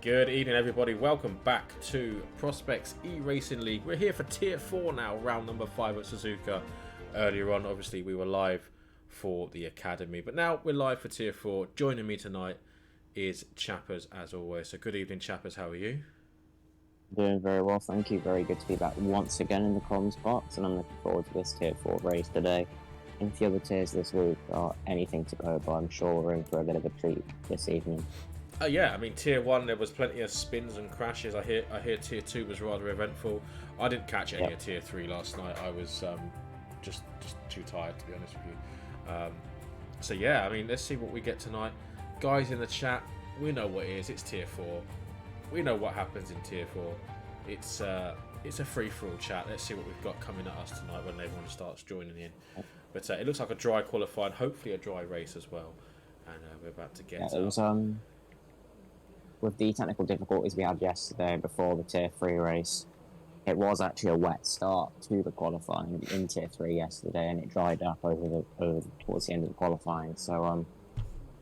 Good evening, everybody. Welcome back to Prospects eRacing League. We're here for Tier 4 now, round number 5 at Suzuka. Earlier on, obviously, we were live for the Academy, but now we're live for Tier 4. Joining me tonight is Chappers, as always. So good evening, Chappers. How are you? Doing very well, thank you. Very good to be back once again in the comms box, and I'm looking forward to this Tier 4 race today. And if the other tiers this week are anything to go by, I'm sure we're in for a bit of a treat this evening. Yeah, I mean, Tier 1, there was plenty of spins and crashes. I hear Tier 2 was rather eventful. I didn't catch any of Tier 3 last night. I was just too tired, to be honest with you. So yeah, I mean, let's see what we get tonight. Guys in the chat, we know what it is. It's Tier 4. We know what happens in Tier 4. It's a free-for-all chat. Let's see what we've got coming at us tonight when everyone starts joining in. But it looks like a dry qualifying, hopefully a dry race as well. And we're about to get it was with the technical difficulties we had yesterday before the Tier 3 race, it was actually a wet start to the qualifying in Tier 3 yesterday, and it dried up over towards the end of the qualifying. So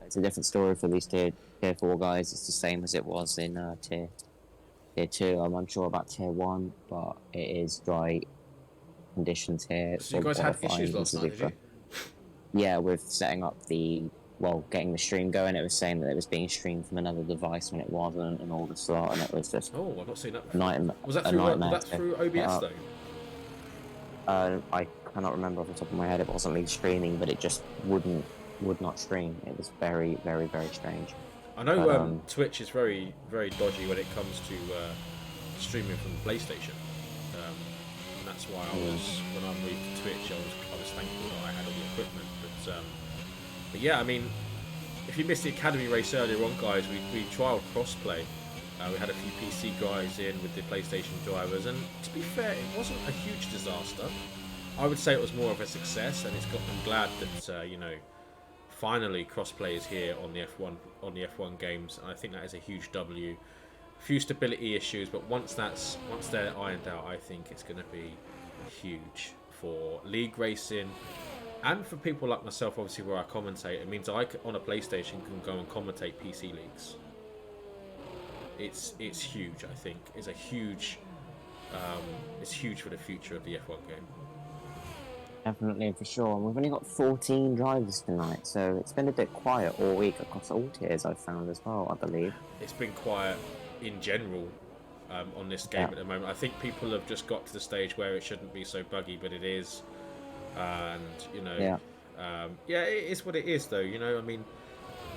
it's a different story for these Tier 4 guys. It's the same as it was in Tier 2. I'm unsure about Tier 1, but it is dry conditions here. So you guys had issues last night, did you? Yeah, with setting up getting the stream going. It was saying that it was being streamed from another device when it wasn't, and all this lot, and it was just... Oh, I've not seen that before. Was that through OBS, though? I cannot remember off the top of my head. It wasn't me streaming, but it just would not stream. It was very, very, very strange. I know Twitch is very, very dodgy when it comes to streaming from the PlayStation. And that's why when I moved to Twitch, I was thankful that I had all the equipment. But yeah, I mean, if you missed the Academy race earlier on, guys, we trialled crossplay. We had a few PC guys in with the PlayStation drivers, and to be fair, it wasn't a huge disaster. I would say it was more of a success, and I'm glad that finally crossplay is here on the F1 games. And I think that is a huge W. Few stability issues, but once they're ironed out, I think it's going to be huge for league racing. And for people like myself, obviously, where I commentate, it means I, on a PlayStation, can go and commentate PC leagues. It's huge, I think. It's huge for the future of the F1 game. Definitely, for sure. And we've only got 14 drivers tonight, so it's been a bit quiet all week across all tiers, I've found as well, I believe. It's been quiet in general on this game at the moment. I think people have just got to the stage where it shouldn't be so buggy, but it is. And it is what it is, though. I mean,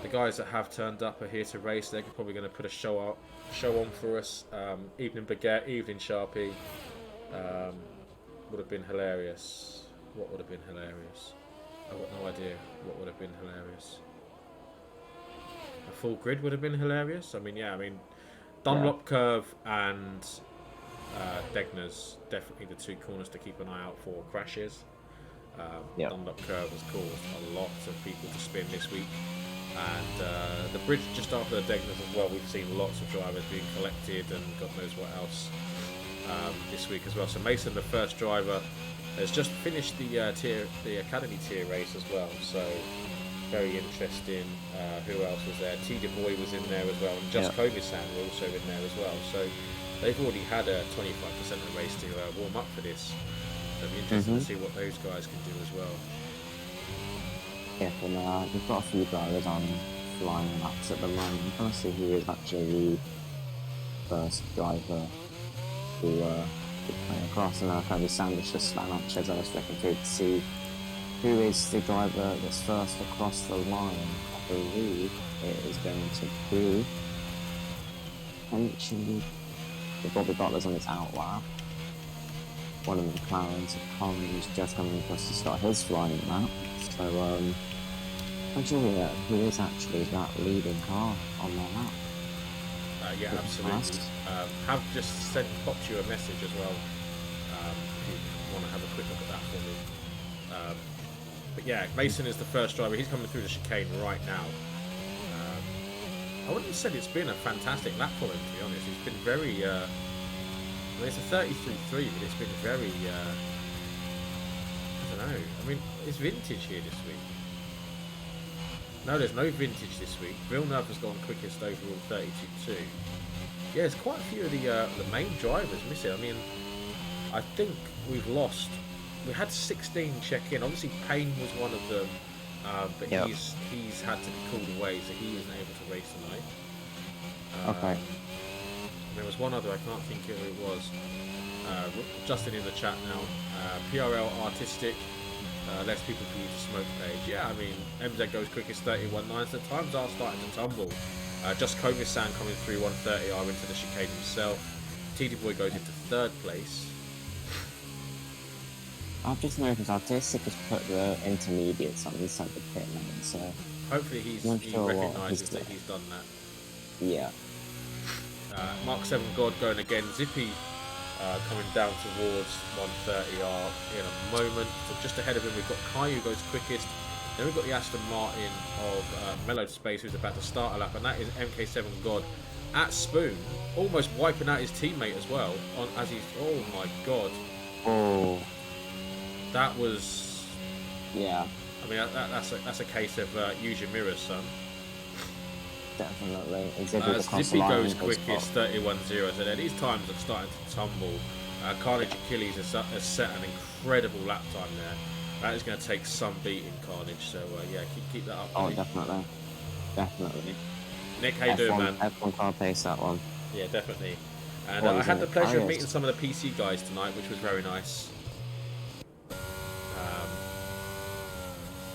the guys that have turned up are here to race. They're probably going to put a show on for us. Evening Baguette, evening Sharpie. Would have been hilarious. What would have been hilarious? I've got no idea what would have been hilarious. A full grid would have been hilarious. I mean, Dunlop Curve and Degner's definitely the two corners to keep an eye out for crashes. Dunlop Curve has caused a lot of people to spin this week, and the bridge just after the Degners as well, we've seen lots of drivers being collected and God knows what else this week as well. So Mason, the first driver, has just finished the Academy tier race as well, so very interesting. Who else was there? T. Du Bois was in there as well, and Just Kovisan were also in there as well, so they've already had a 25% of the race to warm up for this. It'll be interesting to see what those guys can do as well. Yeah, well, we've got a few drivers on flying laps at the moment. I'm trying to see who is actually the first driver to play across, and Kobe Sanders just slam up as I was looking through to see who is the driver that's first across the line. I believe it is going to be potentially Bobby Butler's on his out lap. One of the McLarens have come, who's just coming across to start his flying lap. So, I'm sure who is actually that leading car on their lap. Yeah, absolutely. Have just popped you a message as well, if you want to have a quick look at that for me. But yeah, Mason is the first driver. He's coming through the chicane right now. I wouldn't have said it's been a fantastic lap for him, to be honest. It's been very... it's a 33.3, but it's been very... I don't know. I mean, it's vintage here this week. No, there's no vintage this week. Villeneuve has gone quickest overall, 32.2. Yeah, there's quite a few of the main drivers missing. I mean, I think we've lost. We had 16 check in. Obviously, Payne was one of them, but Yep. he's had to be called away, so he isn't able to race tonight. Okay. There was one other. I can't think of who it was. Justin in the chat now. PRL Artistic. Less people for you to smoke page. Yeah, I mean, MZ goes quickest 31.9, so times are starting to tumble. Just Komi-san coming through 130R into the chicane himself. TD Boy goes into 3rd place. I've just noticed Artistic has put the intermediates on inside the pit lane, so Hopefully he sure recognises that he's done that. yeah. Mark 7 God going again. Zippy coming down towards 130R in a moment. So just ahead of him we've got Caillou goes quickest. Then we've got the Aston Martin of Mellowed Space who's about to start a lap, and that is MK7 God at Spoon, almost wiping out his teammate as well. As he's, oh my god, that was, yeah, I mean that's a case of use your mirrors, son. definitely. Zippy goes quickest 31.0, so then these times are starting to tumble. Carnage Achilles has set an incredible lap time there. That is going to take some beating, Carnage. So yeah, keep that up. Oh, definitely. Nick, how you doing, man? F1 can't pace that one. Yeah, definitely. And I had the pleasure of meeting some of the PC guys tonight, which was very nice.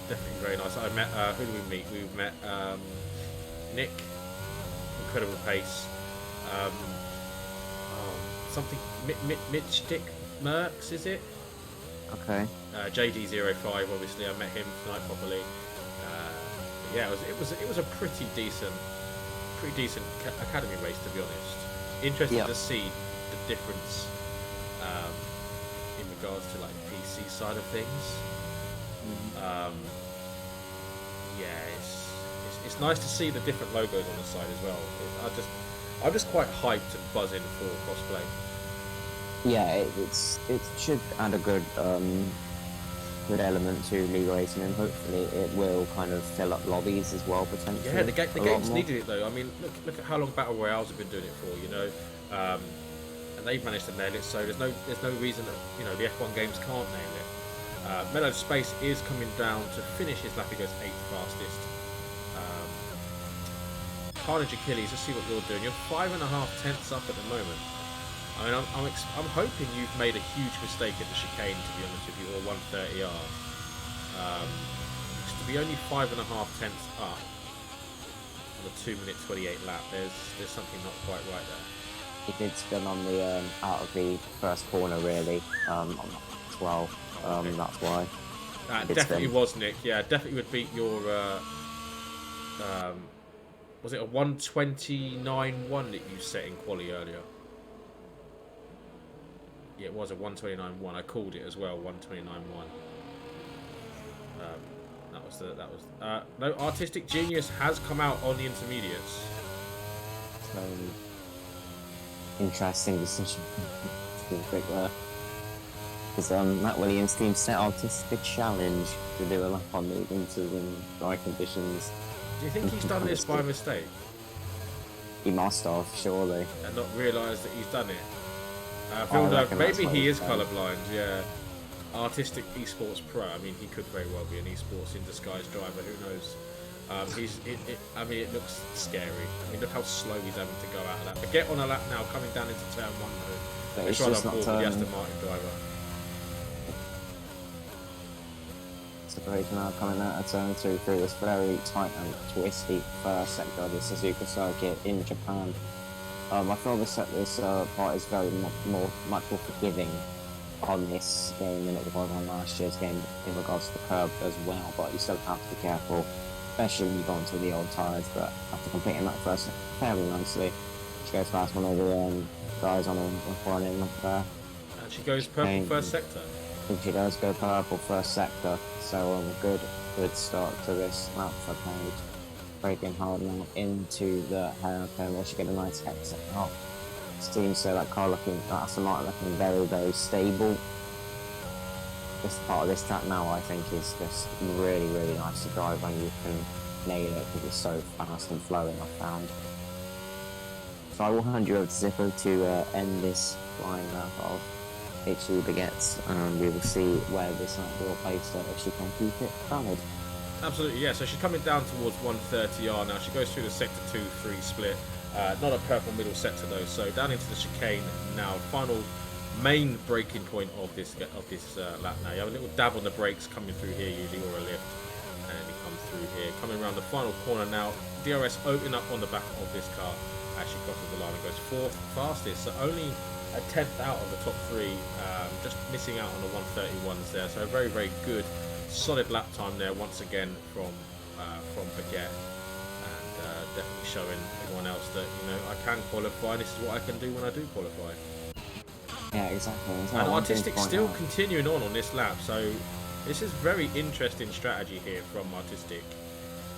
Definitely very nice. I met, who did we meet? We met Nick, incredible pace. Something, Mitch Dick Merckx, is it? Okay. JD05, obviously, I met him tonight properly. But yeah, it was a pretty decent academy race, to be honest. Interesting to see the difference in regards to like PC side of things. Yeah, it's nice to see the different logos on the side as well. I'm just quite hyped and buzzing for crossplay. Yeah, it should add a good element to eRacing, and hopefully it will kind of fill up lobbies as well potentially. Yeah, the games needed it though. I mean, look at how long Battle Royales have been doing it for, you know, and they've managed to nail it. So there's no reason that, you know, the F1 games can't nail it. Mellowed Space is coming down to finish his lap. He goes 8th fastest. Carnage Achilles, let's see what you're doing. You're 5.5 tenths up at the moment. I mean, I'm hoping you've made a huge mistake at the chicane, to be honest with you, or 130R. To be only 5.5 tenths up on the 2:28 lap, there's something not quite right there. He did spin on the out of the first corner, really, on 12. Okay. That's why. That definitely was, Nick. Yeah, definitely would beat your. Was it a 129.1 that you set in quali earlier? Yeah, it was a 129.1. I called it as well, 129.1. That was. No, Artistic Genius has come out on the intermediates. Interesting decision. Quick there. Because Matt Williams' team set Artistic challenge to do a lap on the winters and dry conditions. Do you think he's done this by mistake? He must have, surely. And not realised that he's done it. Maybe he is colourblind, yeah. Artistic Esports Pro, I mean, he could very well be an esports in disguise driver, who knows. I mean, it looks scary. I mean, look how slow he's having to go out of that. But get on a lap now, coming down into turn 1 though. Let's try that ball with the Aston Martin driver. Separation now coming out of turn 2 through this very tight and twisty first sector of the Suzuka circuit in Japan. I feel this part is very much more forgiving on this game than it was on last year's game in regards to the curb as well, but you still have to be careful, especially when you go onto the old tyres. But after completing that first sector fairly nicely, she goes past one of the guys on the running up there. And she goes purple first sector? I think she does go purple first sector, so good start to this lap for Paige. Breaking hard now into the hairpin where she get a nice exit out. Seems so that car Aston Martin looking very, very stable. This part of this track now I think is just really, really nice to drive when you can nail it because it's so fast and flowing, I found. So I will hand you over to Zippo to end this flying lap of H2 Baguettes, and we will see where this lap will place her if she can keep it valid. Absolutely, yeah. So she's coming down towards 130R now. She goes through the sector 2-3 split. Not a purple middle sector though. So down into the chicane now. Final main braking point of this lap now. You have a little dab on the brakes coming through here usually, or a lift, and you come through here. Coming around the final corner now. DRS opening up on the back of this car. Actually crosses the line and goes 4th fastest. So only a 10th out of the top 3. Just missing out on the 131s there. So a very, very good solid lap time there once again from Baguette, and definitely showing everyone else that, you know, I can qualify. This is what I can do when I do qualify. Yeah, exactly. And Artistic still continuing on this lap, so this is very interesting strategy here from Artistic.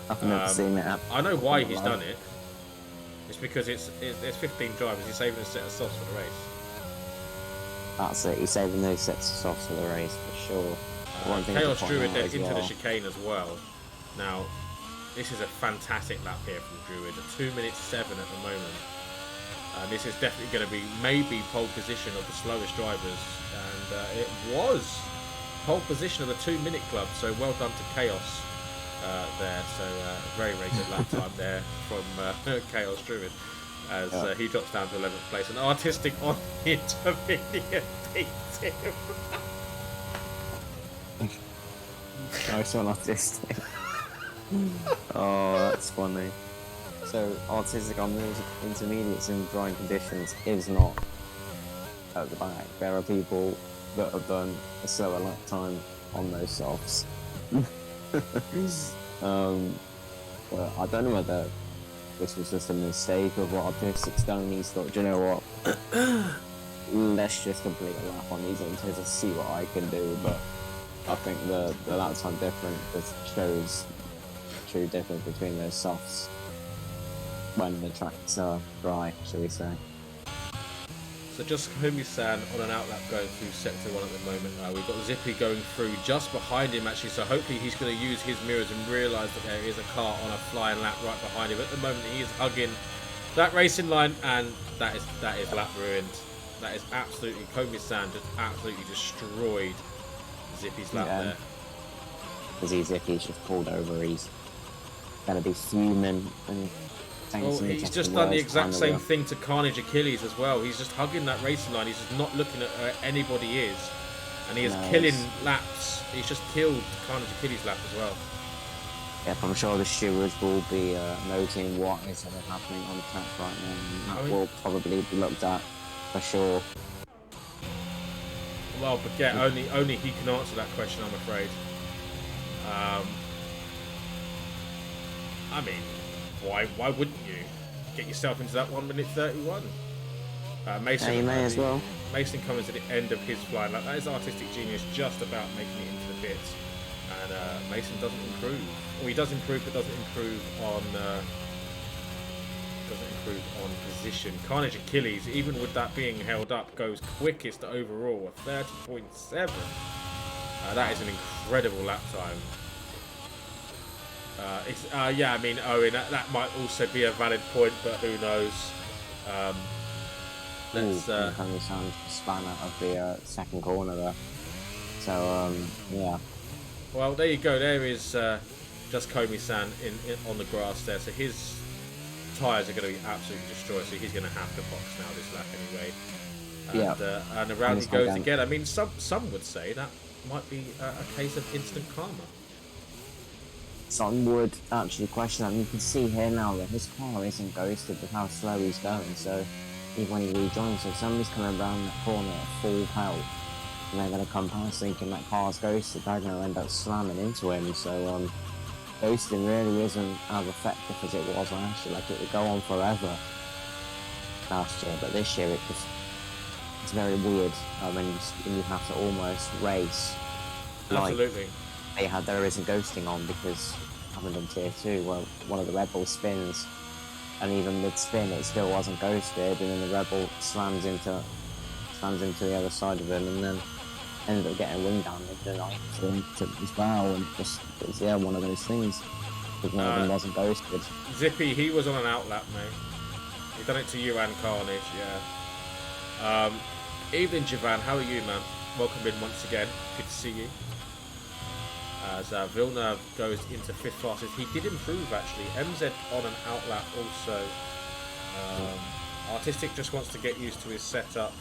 I've never seen it. I know why he's done it. It's because there's 15 drivers. He's saving a set of softs for the race. That's it. He's saving those sets of softs for the race for sure. Chaos Druid into the chicane as well. Now, this is a fantastic lap here from Druid. A 2:07 at the moment. This is definitely going to be maybe pole position of the slowest drivers. And it was pole position of the 2-minute club. So well done to Chaos there. So very, very good lap time there from Chaos Druid. As he drops down to 11th place. And Artistic on the intermediate beats him. Nice one, Artistic. Oh, that's funny. So, Artistic on those intermediates in drying conditions is not at the back. There are people that have done a slower lap time on those softs. But I don't know whether this was just a mistake of what Artistic's done. He's thought, do you know what? Let's just complete a lap on these inters and see what I can do. But I think the lap time difference just shows the true difference between those softs when the tracks are dry, shall we say. So just Homi-san on an outlap going through sector 1 at the moment. We've got Zippy going through just behind him actually, so hopefully he's going to use his mirrors and realise that there is a car on a flying lap right behind him. At the moment he is hugging that racing line, and that is lap ruined. That is absolutely, Homi-san just absolutely destroyed Zippy's lap there. Because Zippy's just pulled over, he's going to be fuming and well, he's just done the exact same thing to Carnage Achilles as well. He's just hugging that racing line. He's just not looking at where anybody is. And he is killing laps. He's just killed Carnage Achilles' lap as well. Yep, I'm sure the stewards will be noting what is happening on the track right now. And that will probably be looked at for sure. Well, but yeah, only he can answer that question, I'm afraid. I mean, why wouldn't you get yourself into that 1:31? Mason, you may as well. Mason coming to the end of his flying lap. That is Artistic Genius just about making it into the pits, and Mason doesn't improve. Well, he does improve, but doesn't improve on position. Carnage Achilles, even with that being held up, goes quickest overall, a 30.7. That is an incredible lap time. Yeah, I mean, Owen, that might also be a valid point, but who knows? Let's span out of the second corner there. So yeah. Well, there you go. There is just Komi-san on the grass there. So his tyres are going to be absolutely destroyed. So he's going to have to box now this lap anyway. And around he goes again. I mean, some would say that might be a case of instant karma. Some would actually question that. You can see here now that his car isn't ghosted with how slow he's going. So even when he rejoins, so somebody's coming around that corner at full pelt, and they're going to come past thinking that car's ghosted, they're going to end up slamming into him. So ghosting really isn't as effective as it was last year. Like, it would go on forever last year, but this year it's very weird when you have to almost race. Absolutely. There isn't ghosting on because having done tier 2, well, one of the Red Bull spins, and even mid-spin it still wasn't ghosted, and then the Red Bull slams into the other side of him, and then ended up getting wing damage and as well, and just it's one of those things. Because one of them wasn't ghosted. Zippy, he was on an outlap, mate. He done it to you and Carnage, yeah. Evening, Javan. How are you, man? Welcome in once again. Good to see you. As Villeneuve goes into 5th fastest. He did improve, actually. MZ on an outlap also. Artistic just wants to get used to his setup.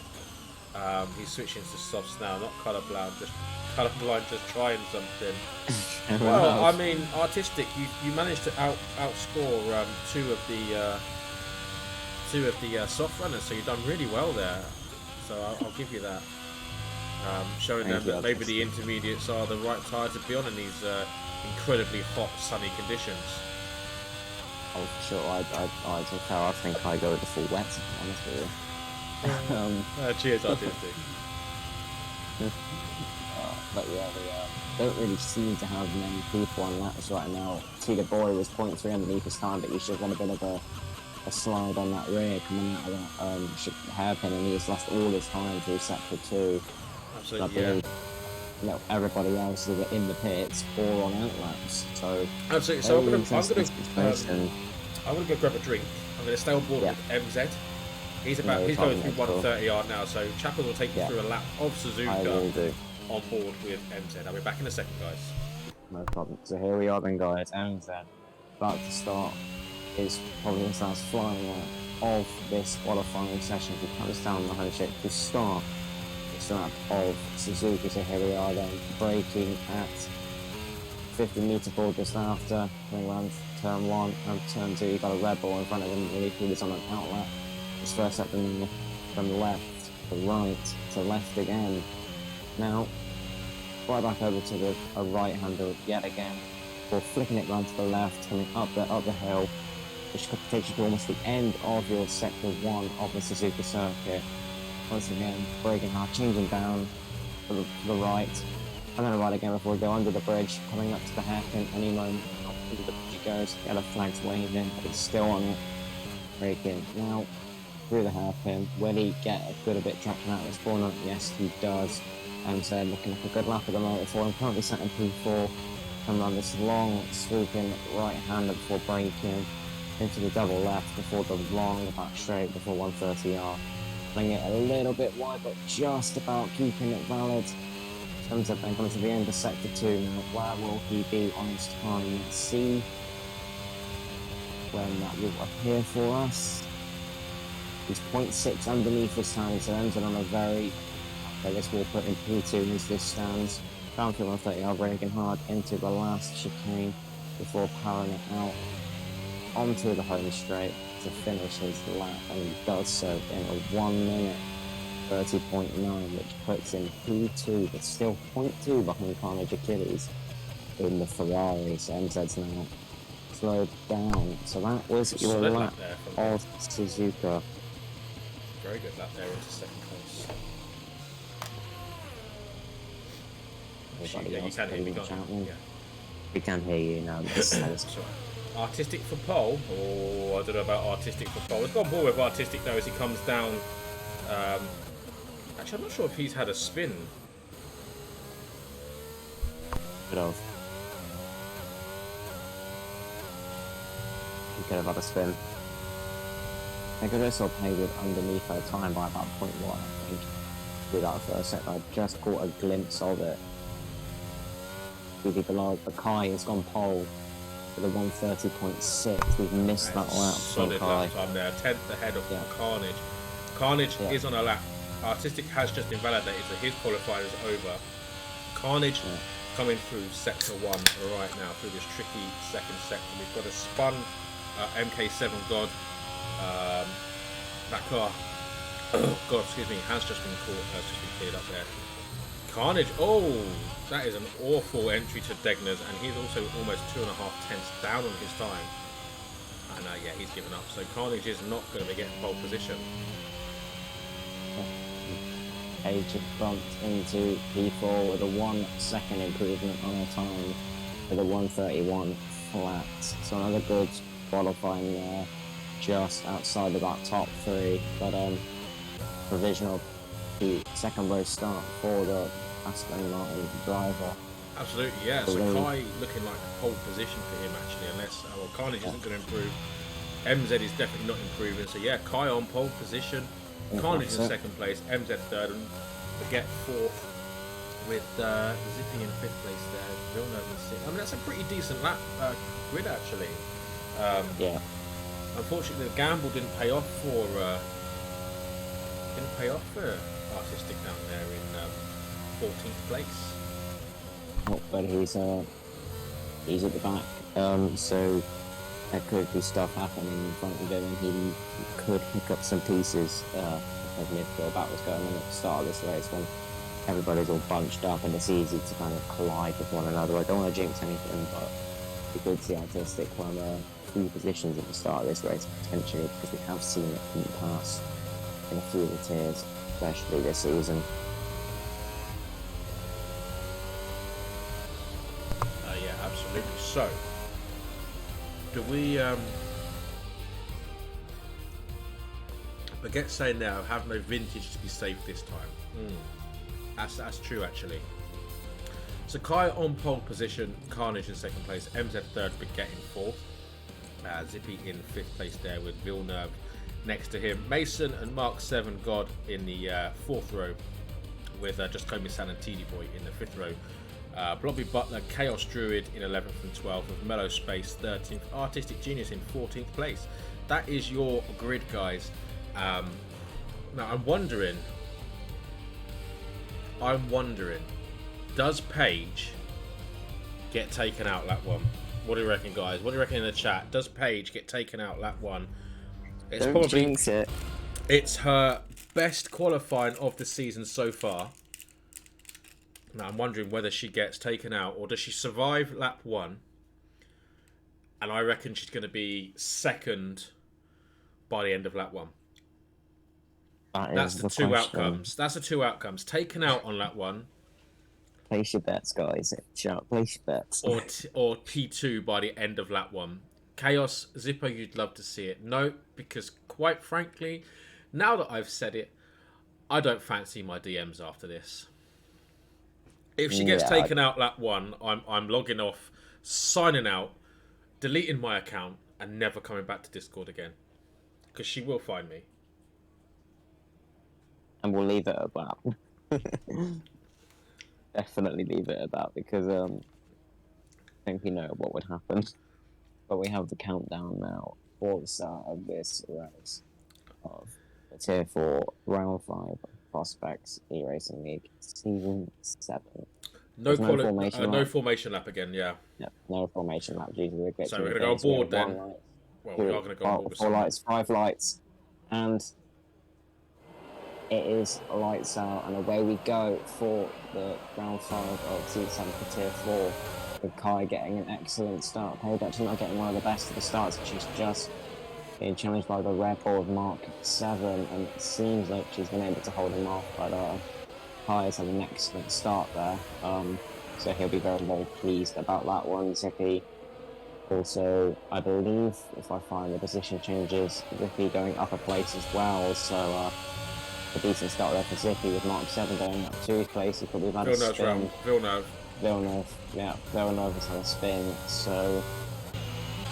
He's switching to softs now, not colourblind, just trying something. Well, I mean, Artistic, you managed to outscore two of the soft runners, so you've done really well there. So I'll give you that. Showing them that maybe the intermediates are the right tyre to be on in these incredibly hot, sunny conditions. Oh, sure. I think I go with the full wet, to be honest with you. Cheers, Artistic. But yeah, they don't really seem to have many people on laps right now. Tita Boy was 0.3 underneath his time, but he's just got a bit of a slide on that rear coming out of that hairpin, and he's lost all his time through sector 2. Absolutely, yeah. Everybody else is in the pits or on outlaps. So absolutely. So I'm gonna go grab a drink. I'm gonna stay on board with MZ. He's going through 130 yard now. So Chappell will take you through a lap of Suzuka on board with MZ. I'll be back in a second, guys. No problem. So here we are then, guys. MZ about to start his probably his last flying lap of this qualifying session. He comes down the home straight to start lap of Suzuka. So here we are then, braking at 50-meter ball just after coming around turn 1 and turn 2. You've got a Red Bull in front of him, really through this on an outlap. Just first up from left to right to left again. Now right back over to a right hander yet again, before flicking it round to the left, coming up the hill, which takes you to almost the end of your sector 1 of the Suzuka circuit. Once again, braking hard, changing down to the right, and then right again before we go under the bridge, coming up to the hairpin any moment. Under the bridge he goes, the other flag's waving, but he's still on it. Braking now through the hairpin. Will he get a good bit of traction out of this corner? Yes, he does. And so looking like a good lap at the moment for him. Currently sat in P4, coming on this long, swooping right-hander before braking into the double left before the long back straight before 130R. Playing it a little bit wide, but just about keeping it valid. Comes up then, coming to the end of sector 2 now. Where will he be on his time? Let's see when that will appear for us. He's 0.6 underneath his time, so ends on a very. Okay, this will put in P2 as this stands. Down to 130R, braking hard into the last chicane before powering it out onto the home straight to finish his lap, and he does so in a 1 minute 30.9, which puts him P2, but still 0.2 behind Carnage Achilles in the Ferrari. So MZ's now slowed down. So that was your lap of Suzuka. Very good lap there into second place. Everybody else you can hear me, can't you? We can hear you now. Artistic for pole, or I don't know about Artistic for pole. Let's go on board with Artistic though as he comes down. Actually, I'm not sure if he's had a spin. Could have. He could have had a spin. I could also play with underneath her time by about 0.1, I think. Through that first set, I just caught a glimpse of it. Below, but Kai has gone pole for the 130.6. We've missed that lap. Solid lap time there, 10th ahead of Carnage. Carnage is on a lap. Artistic has just invalidated, so his qualifying is over. Carnage coming through sector 1 right now, through this tricky second sector. We've got a spun MK7 God. That car, God, excuse me, has just been caught, has just been cleared up there. Carnage, that is an awful entry to Degner's, and he's also almost 2.5 tenths down on his time. And he's given up. So Carnage is not going to be getting pole position. Age had bumped into P4 with a 1 second improvement on her time with a 131 flat. So another good qualifying there, just outside of that top 3, but provisional second row start for the Aston Martin driver. Absolutely, yeah. So Kai looking like a pole position for him actually, unless Carnage isn't going to improve. MZ is definitely not improving. So yeah, Kai on pole position, Carnage in second place, MZ third, and Baguette fourth, with Zippy in fifth place there. Villeneuve in sixth. I mean, that's a pretty decent lap grid actually. Yeah. Unfortunately, the gamble didn't pay off for Artistic down there in 14th place. Oh, but he's at the back. So there could be stuff happening in front of him, and he could pick up some pieces. Because midfield back was going on at the start of this race when everybody's all bunched up and it's easy to kind of collide with one another. I don't want to jinx anything, but we could see Artistic run few positions at the start of this race potentially, because we have seen it in the past in a few of the tiers, especially this season. Yeah, absolutely. So, do we Baguette saying now have no vintage to be safe this time? That's true actually. So Kai on pole position, Carnage in second place, MZ third, Baguette in fourth, Zippy in fifth place there with Villeneuve next to him, Mason and Mark 7 God in the fourth row, with just Comey San and TD Boy in the fifth row, Blobby Butler, Chaos Druid in 11th and 12th, with Mellow Space 13th, Artistic Genius in 14th place. That is your grid, guys. Now I'm wondering, does Paige get taken out lap one? What do you reckon, guys? What do you reckon in the chat? Does Paige get taken out lap one? It's Don't jinx it. It's her best qualifying of the season so far. Now I'm wondering whether she gets taken out or does she survive lap one? And I reckon she's going to be second by the end of lap one. That's the two outcomes. That's the two outcomes. Taken out on lap one. Place your bets, guys. Shout, place your bets. Or P2 by the end of lap one. Chaos, Zippo, you'd love to see it. No, because quite frankly, now that I've said it, I don't fancy my DMs after this. If she gets taken out lap one, I'm logging off, signing out, deleting my account, and never coming back to Discord again. Because she will find me. And we'll leave it at that. Definitely leave it at that, because I think we know what would happen. But we have the countdown now for the start of this race of the Tier 4 Round 5 Prospects eRacing League Season 7. No formation lap again, yeah. Yep, no formation lap due to the glitch. So we're going to go on board then. Well, we are going to go on board with 4 lights, 5 lights, and it is lights out, and away we go for the round 5 of Season 7 for Tier 4, with Kai getting an excellent start. Paige actually not getting one of the best of the starts, and she's just being challenged by the Red Bull of Mark 7, and it seems like she's been able to hold him off, but Kai has had an excellent start there, so he'll be very, very pleased about that one. Zippy also, I believe, if I find the position changes, Zippy going up a place as well, so a decent start there for Zippy with Mark 7 going up to his place. He probably had a spin. Villeneuve, yeah, Villeneuve has had a spin, so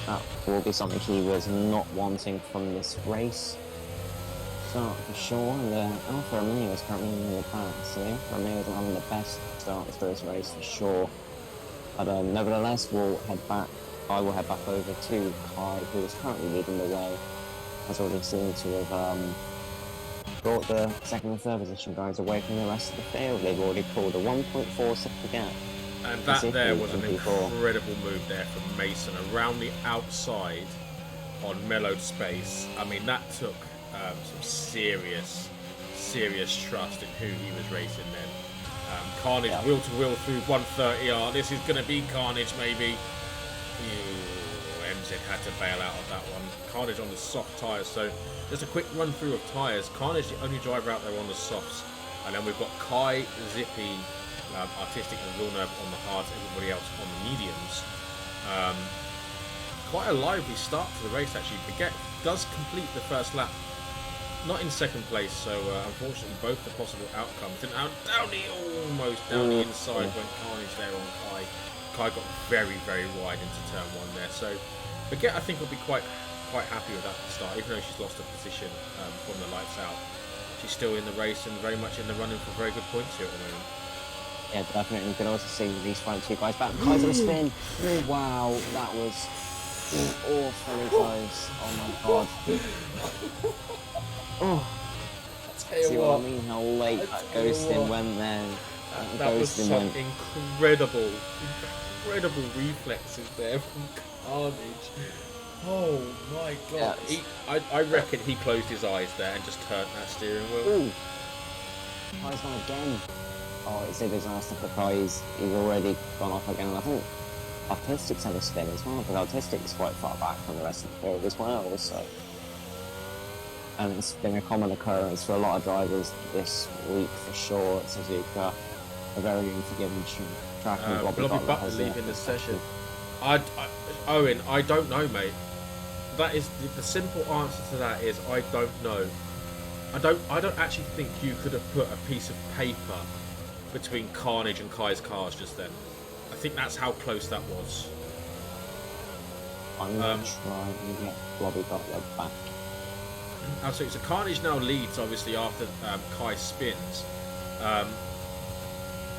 that will be something he was not wanting from this race. Start for sure, and Alfa Romeo is currently in the pack, so Alfa Romeo is having the best starts for this race for sure. But nevertheless, I will head back over to Kai, who is currently leading the way. Has already seemed to have brought the second and third position guys away from the rest of the field. They've already pulled a 1.4 second gap. And that there was an incredible move there from Mason around the outside on mellowed space. I mean, that took some serious trust in who he was racing then. Carnage wheel to wheel through 130R. This is going to be Carnage maybe. MZ had to bail out of that one. Carnage on the soft tyres, so just a quick run through of tyres. Carnage the only driver out there on the softs, and then we've got Kai, Zippy, Artistic and Villeneuve on the hards, everybody else on the mediums. Quite a lively start to the race actually. Baguette does complete the first lap, not in second place, so unfortunately both the possible outcomes. And down the inside went Carnage there on Kai. Kai got very, very wide into turn 1 there, so Baguette I think will be quite quite happy with that start, even though she's lost a position from the lights out. She's still in the race and very much in the running for very good points here at the moment. Yeah, definitely. You can also see these front two guys back. Kai's on a spin. Wow, that was awfully close. Oh my god. Oh, see what I mean? How late that ghosting went then. That was some incredible reflexes there from Carnage. Oh my god. Yes. I reckon he closed his eyes there and just turned that steering wheel. Ooh. Kai's gone again. Oh, it's a disaster for Kai. He's already gone off again. And I think Artistic's had a spin as well, but Artistic's quite far back from the rest of the field as well. So. And it's been a common occurrence for a lot of drivers this week for sure. Suzuka, a very unforgiving track. Bobby Butler leaving the session. Owen, I don't know, mate. That is the simple answer to that is I don't know. I don't actually think you could have put a piece of paper between Carnage and Kai's cars just then. I think that's how close that was. I'm going to try and get Bobby Butler back. Absolutely. So Carnage now leads, obviously, after Kai spins.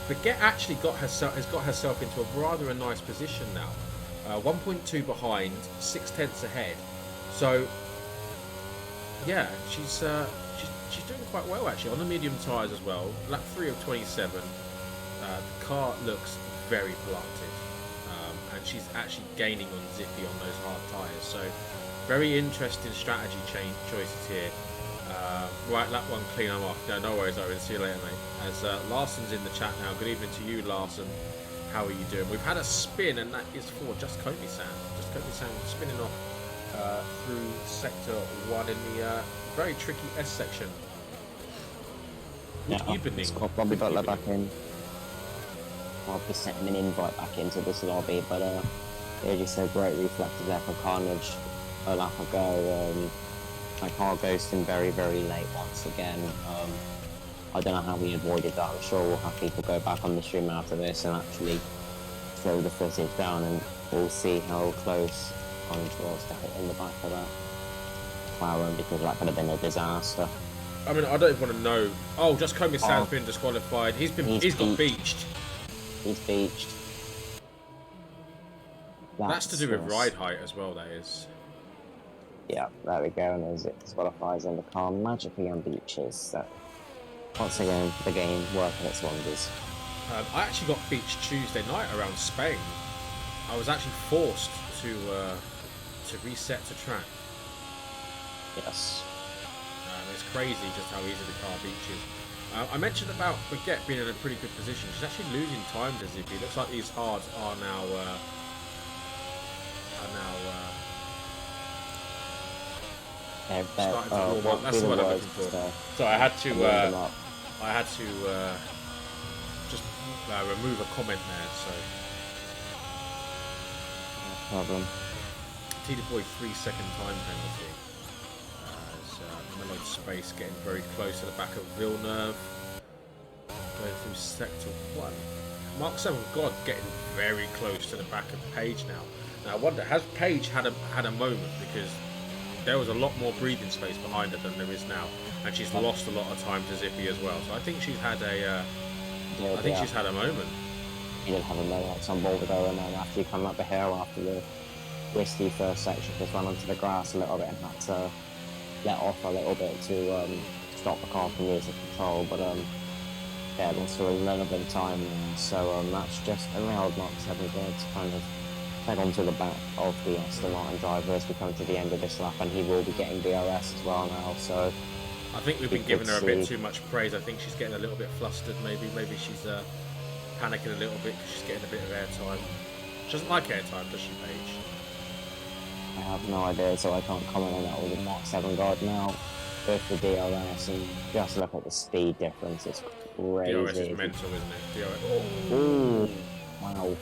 Baguette actually has got herself into a rather nice position now. 1.2 behind, 6/10 ahead. So, yeah, she's doing quite well actually on the medium tyres as well. Lap 3 of 27. The car looks very planted, and she's actually gaining on Zippy on those hard tyres. So, very interesting strategy choices here. Right, lap 1 clean, I'm off. No worries, Owen. See you later, mate. As Larson's in the chat now. Good evening to you, Larson. How are you doing? We've had a spin, and that is for Just Komi-san. Just Komi-san spinning off through sector 1 in the very tricky S section. Good evening. It's got Bobby Butler back in. I'll be sending an invite back into this lobby, but yeah, just a great reflective there for Carnage a lap ago. My car ghosting very, very late once again. I don't know how we avoided that. I'm sure we'll have people go back on the stream after this and actually throw the footage down, and we'll see how close Carnage was to hit in the back of that McLaren, because that could have been a disaster. I mean, I don't even want to know. Oh, Just Komi-san's been disqualified. He's got beached. He's beached. That's to do with ride height as well, that is. Yeah, there we go, and as it disqualifies and the car magically unbeaches. So, once again, the game working its wonders. I actually got beached Tuesday night around Spain. I was actually forced to reset to track. Yes. It's crazy just how easy the car beaches. I mentioned about Baguette being in a pretty good position. She's actually losing time to Zippy. Looks like these hards are now starting to warm up. That's the word I'm looking for. So I had to just remove a comment there. So no problem. Tita Boy 3-second time penalty. Melode Space getting very close to the back of Villeneuve. Going through sector 1. Mark 7 God getting very close to the back of Page now. Now I wonder, has Page had a moment, because there was a lot more breathing space behind her than there is now, and she's lost a lot of time to Zippy as well. So I think she's had she's had a moment. You did have a moment. It's on board with her, and then after you come up the hill after the risky first section, just ran onto the grass a little bit and had to let off a little bit to stop the car from losing control, but yeah, lost a little bit of time, so that's just allowed Mark 7 to kind of head onto the back of the Aston Martin driver as we come to the end of this lap, and he will be getting DRS as well now. So I think we've been giving her a bit too much praise. I think she's getting a little bit flustered. Maybe she's panicking a little bit because she's getting a bit of airtime. She doesn't like airtime, does she, Paige? I have no idea, so I can't comment on that with the Mark 7 guard now. With the DRS, and just look at the speed difference, it's crazy. DRS is mental, isn't it? DRS. Ooh, wow.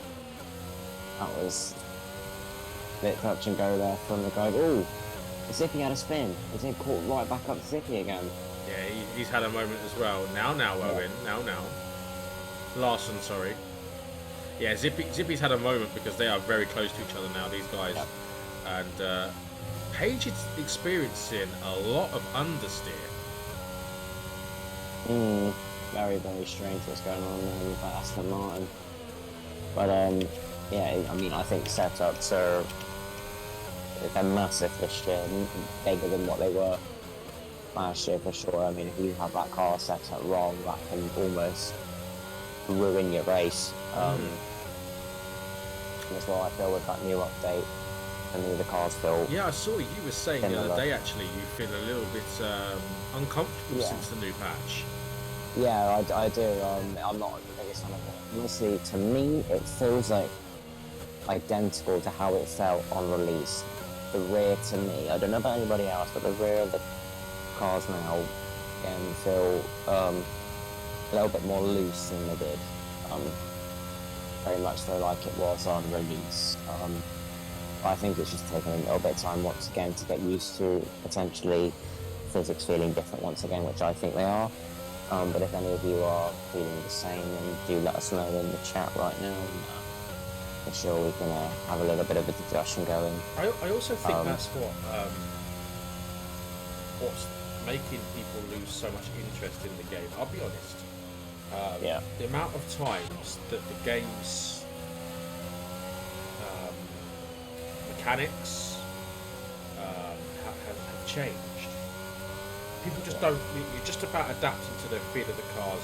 That was a bit touch and go there from the guy. Ooh, Zippy had a spin. He's then caught right back up to Zippy again. Yeah, he's had a moment as well. Now, Owen. Now. Larson, sorry. Yeah, Zippy's had a moment because they are very close to each other now, these guys. Yep. And Paige is experiencing a lot of understeer. Very, very strange what's going on there with Aston Martin. But yeah, I mean, I think setups are they're massive this year, bigger than what they were last year for sure. I mean, if you have that car set up wrong, that can almost ruin your race. As well, I feel with that new update, and the cars feel. Yeah, I saw you were saying the other day actually you feel a little bit uncomfortable since the new patch. Yeah, I do. I'm not the biggest fan of it. Honestly, to me, it feels like identical to how it felt on release. The rear, to me, I don't know about anybody else, but the rear of the cars now can feel a little bit more loose than they did. Very much so like it was on release. I think it's just taken a little bit of time once again to get used to potentially physics feeling different once again, which I think they are. But if any of you are feeling the same, then do let us know in the chat right now. For sure, we can have a little bit of a discussion going. I also think that's what's making people lose so much interest in the game. I'll be honest. The amount of times that the game's mechanics have changed. People just don't. You're just about adapting to the feel of the cars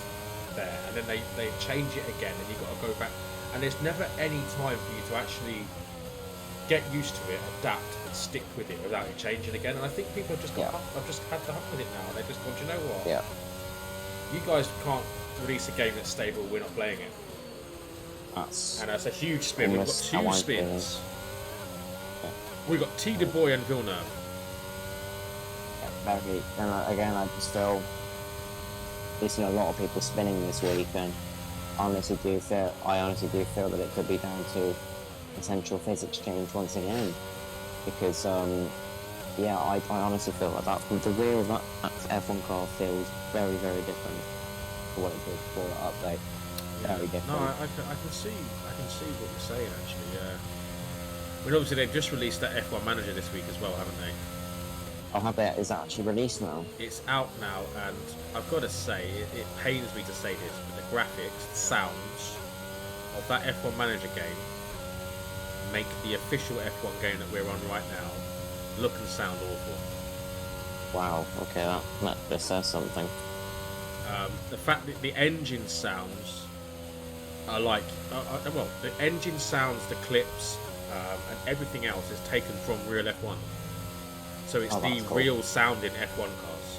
there, and then they change it again, and you've got to go back. And there's never any time for you to actually get used to it, adapt, and stick with it without it changing again. And I think people have just I've just had to hump with it now, and they just gone, do you know what? Yeah. You guys can't release a game that's stable. We're not playing it. And that's a huge spin. We've got two spins. Yeah. We've got T. Du Bois and Villeneuve. Very, and again, I just feel there's seen a lot of people spinning this week, and I honestly do feel that it could be down to potential physics change once again, because I honestly feel like that from the rear of that F1 car feels very, very different to what it did before that update. Very different. No, I can see what you're saying actually. Yeah. I mean, obviously they've just released that F1 Manager this week as well, haven't they? Is that actually released now? It's out now, and I've got to say, it pains me to say this, but the graphics, the sounds of that F1 Manager game make the official F1 game that we're on right now look and sound awful. Wow, okay, that says something. The fact that the engine sounds are like, the engine sounds, the clips, and everything else is taken from real F1. So it's cool. Real sounding F1 cars.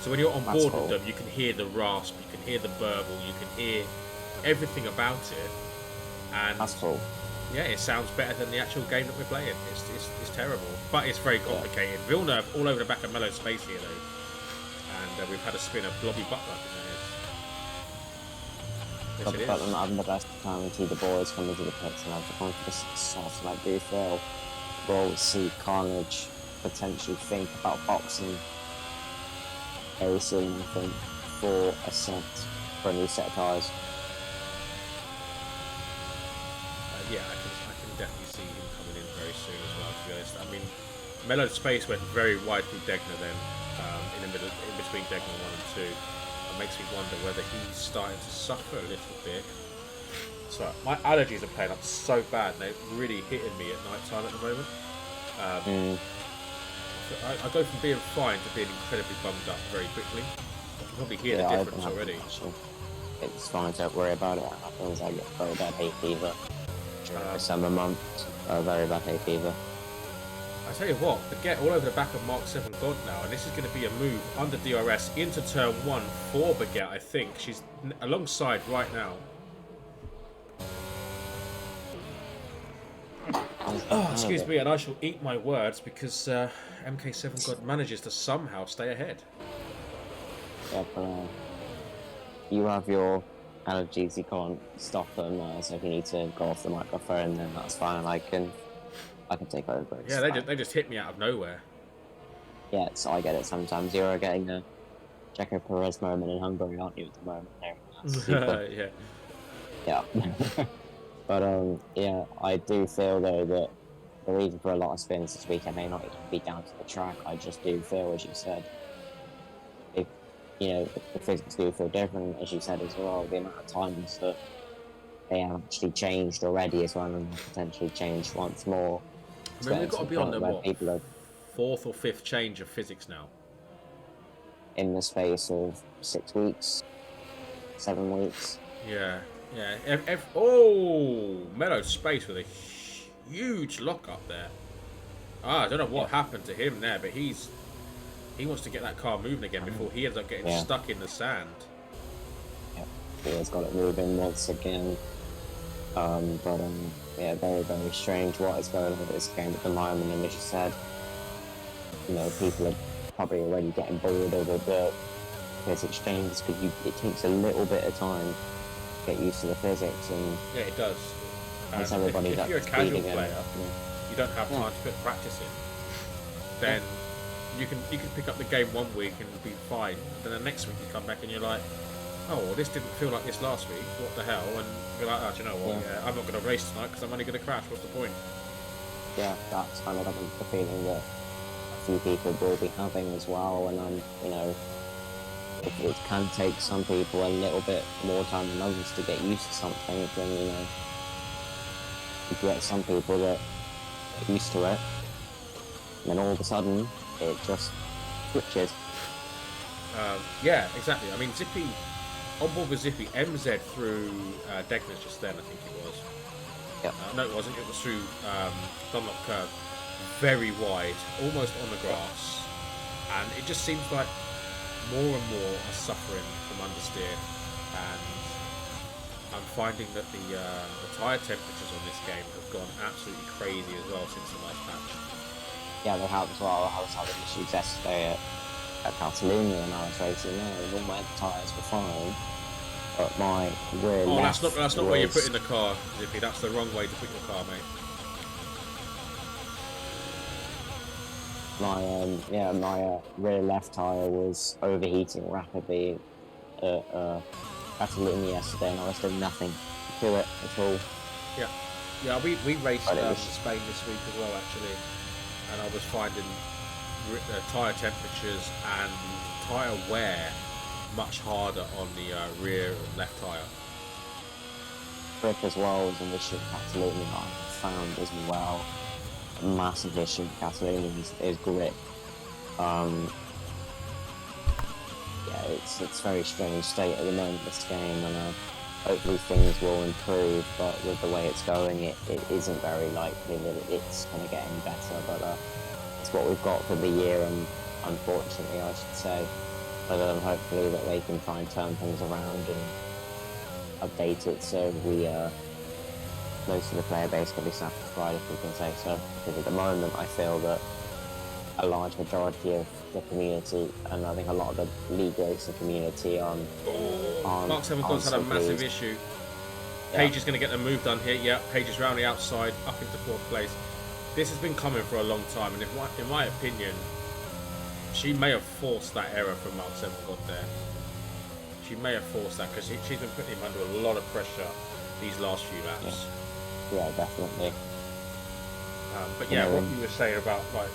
So when you're on board with them, you can hear the rasp, you can hear the burble, you can hear everything about it. And that's cool. Yeah, it sounds better than the actual game that we're playing. It's terrible, but it's very complicated. Yeah. Villeneuve all over the back of Mellow Space here though, and we've had a spin of Blobby Butler. Blobby Butler not having the best time until the boys come into the pits and have the confidence soft like do feel. We'll see Carnage potentially think about boxing very soon, I think, for a new set of tyres. Yeah, I can definitely see him coming in very soon as well, to be honest. I mean, Mellow Space went very wide through Degner then, in between Degner 1 and 2. It makes me wonder whether he's starting to suffer a little bit. So my allergies are playing up so bad, they're really hitting me at night time at the moment. I go from being fine to being incredibly bummed up very quickly. You can probably hear the difference already. It's fine, don't worry about it. It happens. I get very bad hay fever during the summer months. Very bad hay fever. I tell you what, Baguette all over the back of Mark 7 God now, and this is going to be a move under DRS into turn 1 for Baguette, I think. She's alongside right now. Oh, excuse me, and I shall eat my words because MK7 God manages to somehow stay ahead. Yeah, but you have your allergies, you can't stop them, so if you need to go off the microphone, then that's fine. I can take over. Yeah, they just hit me out of nowhere. Yeah, so I get it sometimes. You're getting a Checo Perez moment in Hungary, aren't you, at the moment? Yeah. But yeah, I do feel though that the reason for a lot of spins this weekend may not even be down to the track. I just do feel, as you said, if the physics do feel different, as you said as well. The amount of times that they have actually changed already as well, and potentially changed once more. I It's mean, we've getting got to to the be on point the where what people are fourth or fifth change of physics now. in the space of 6 weeks, 7 weeks. Yeah, yeah. Oh, Mellow Space with a huge lock up there. I don't know what Yeah, happened to him there, but he wants to get that car moving again before he ends up getting yeah, stuck in the sand. yeah. He has got it moving once again. But yeah, very, very strange what is going on with this game at the moment. And as you said, people are probably already getting bored over the physics changes because it takes a little bit of time to get used to the physics, and Yeah, it does. And once everybody's if up you're to a speed casual again, player, you don't have yeah, time to put practice in. yeah, Then you can pick up the game one week and be fine. Then the next week you come back and you're like, oh, well, this didn't feel like this last week. What the hell? And you're like, oh, do you know what? yeah, Yeah, I'm not going to race tonight because I'm only going to crash. What's the point? yeah. That's kind of the feeling that a few people will be having as well. And it can take some people a little bit more time than others to get used to something. Then you get some people that get used to it, and then all of a sudden it just switches. Yeah, exactly. I mean, Zippy, on board with Zippy, MZ through Degner's just then, I think it was. Yeah, No, it wasn't. It was through Dunlop Curve. Very wide, almost on the grass. And it just seems like more and more are suffering from understeer. And I'm finding that the tyre temperatures on this game have gone absolutely crazy as well since the last patch. yeah, they have as well. I was having issues yesterday at Catalunya when I was racing there. All my tyres were fine, but my rear Oh, left that's not where you're was putting the car, Zippy. That's the wrong way to put your car, mate. my rear left tyre was overheating rapidly at Catalunya yesterday, and I was doing nothing to it at all. Yeah, yeah. We raced But it was Spain this week as well, actually, and I was finding tyre temperatures and tyre wear much harder on the rear left tyre. grip as well was an issue at Catalunya. I found as well a massive issue at Catalunya is grip. Yeah, it's very strange state at the moment, this game, and hopefully things will improve, but with the way it's going, it isn't very likely that it's going to get any better, but it's what we've got for the year, and unfortunately, I should say, but hopefully that they can try and turn things around and update it so most of the player base can be satisfied, if we can say so, because at the moment I feel that a large majority of the community, and I think a lot of the league racing community Mark 7 God's had a massive issue. Yeah. Paige is going to get the move done here. Yeah, Paige is round the outside, up into fourth place. This has been coming for a long time, and in my opinion, she may have forced that error from Mark 7 God there. She may have forced that because she's been putting him under a lot of pressure these last few laps. Yeah, definitely. But yeah, what you were saying about a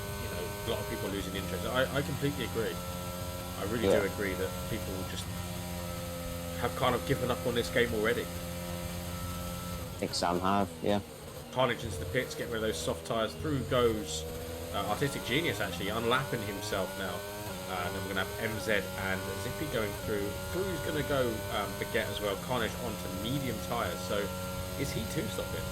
lot of people losing interest, I completely agree. I really do agree that people just have kind of given up on this game already. I think some have, yeah. Carnage into the pits, getting rid of those soft tyres. Through goes Artistic Genius, actually, unlapping himself now. And then we're going to have MZ and Zippy going through. Through's going to go Baguette as well. Carnage onto medium tyres. So is he too stopping?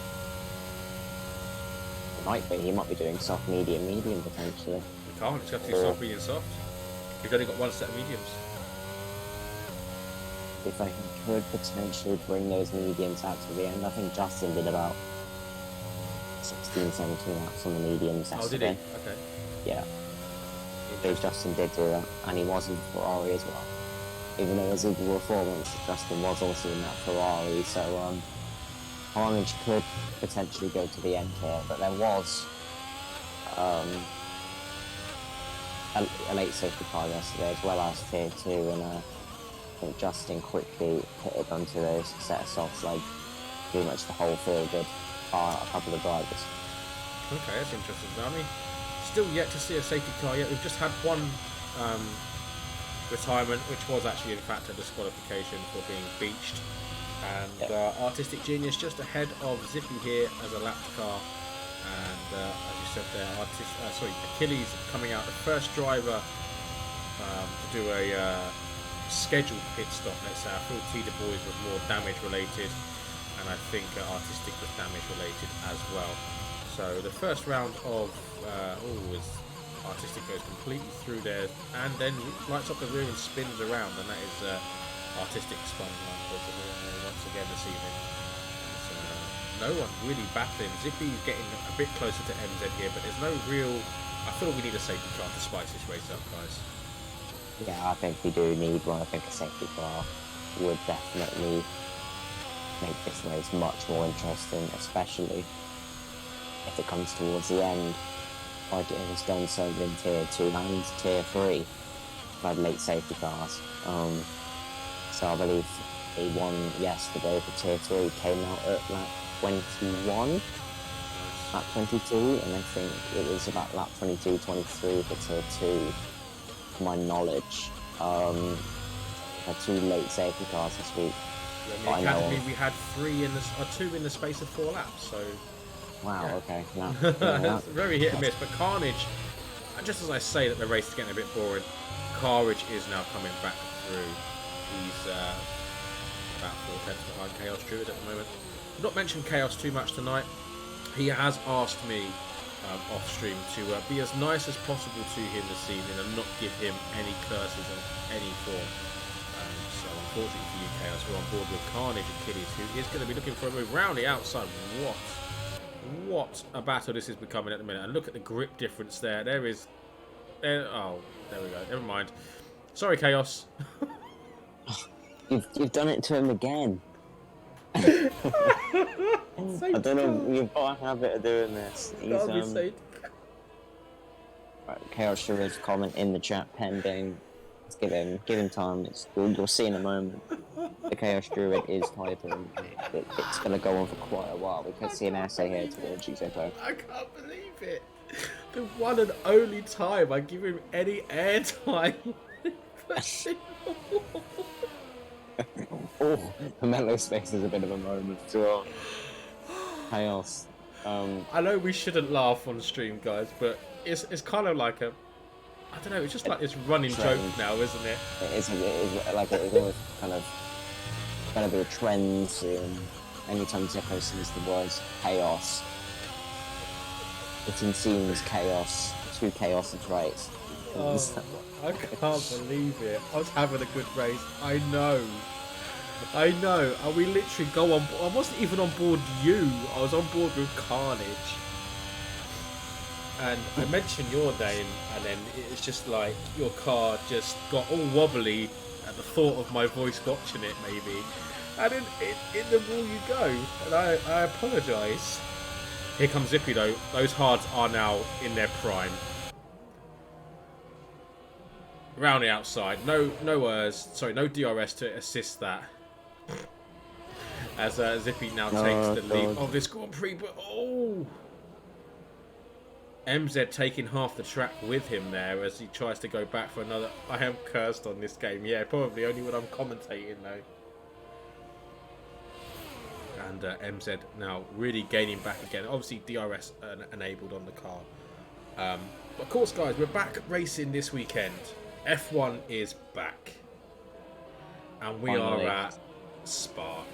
He might be doing soft, medium potentially. He can't. He's got to do soft, medium, soft. He's only got one set of mediums. If I could potentially bring those mediums out to the end, I think Justin did about 16, 17 laps on the mediums yesterday. Oh, did he? Okay. Yeah. Because Justin did do that, and he was in Ferrari as well. Even though it was equal performance, Justin was also in that Ferrari, so Carnage could potentially go to the end here, but there was a late safety car yesterday as well as tier 2, and I think Justin quickly pitted onto those set of softs, like pretty much the whole field did, a couple of drivers. Okay, that's interesting. I mean, still yet to see a safety car yet. We've just had one um, retirement, which was actually in fact a disqualification for being beached. And Artistic Genius just ahead of Zippy here as a lapped car. And as you said there, Achilles coming out the first driver to do a scheduled pit stop. Let's say I feel T Du Bois was more damage related, and I think Artistic was damage related as well. So the first round of was Artistic goes completely through there and then lights up the rear and spins around, and that is Artistic spun around once again this evening. So, no one really battling. Zippy's getting a bit closer to MZ here, but there's no real. I feel we need a safety car to spice this race up, guys. Yeah, I think we do need one. I think a safety car would definitely make this race much more interesting, especially if it comes towards the end, like it has done so in Tier 2 and Tier 3, by late safety cars. So I believe they won yesterday for Tier 3, came out at lap 21, lap 22, and I think it was about lap 22, 23 for Tier 2, to my knowledge. Had 2 late safety cars this week. Yeah, in the Academy we had 2 in the space of 4 laps, so... Wow, yeah. okay. No, it's very hit and miss, but Carnage, just as I say that the race is getting a bit boring, Carnage is now coming back through. He's about 4 tenths behind Chaos Druid at the moment. Not mentioned Chaos too much tonight. He has asked me off stream to be as nice as possible to him this evening and not give him any curses of any form. So unfortunately for you, Chaos, we're on board with Carnage Achilles, who is going to be looking for a move round the outside. What a battle this is becoming at the minute. And look at the grip difference there. There we go. Never mind. Sorry, Chaos. You've done it to him again. I don't know. You've got a habit of doing this. Right, Chaos Druid's comment in the chat pending. Let's give him time. You'll see in a moment. The Chaos Druid is typing. It's going to go on for quite a while. We can see an essay here towards you, Zippo. I can't believe it. The one and only time I give him any airtime. Oh, the mellow space is a bit of a moment as well. Chaos. I know we shouldn't laugh on stream, guys, but it's kind of like a... I don't know, it's just like this running joke now, isn't it? It's always kind of a bit of trends. Anytime Zippo sees the words chaos, it seems chaos. 2 chaoses, right? Oh, I can't believe it. I was having a good race. I know. And we literally go on... I wasn't even on board you. I was on board with Carnage. And I mentioned your name, and then it's just like your car just got all wobbly at the thought of my voice watching it, maybe. And in the wall you go. And I apologise. Here comes Zippy, though. Those hards are now in their prime. Around the outside. No DRS to assist that. As Zippy now takes the lead of this Grand Prix, but MZ taking half the track with him there as he tries to go back for another. I am cursed on this game. Yeah, probably only when I'm commentating though. And MZ now really gaining back again. Obviously DRS enabled on the car. But of course, guys, we're back racing this weekend. F1 is back. And we are at Spa.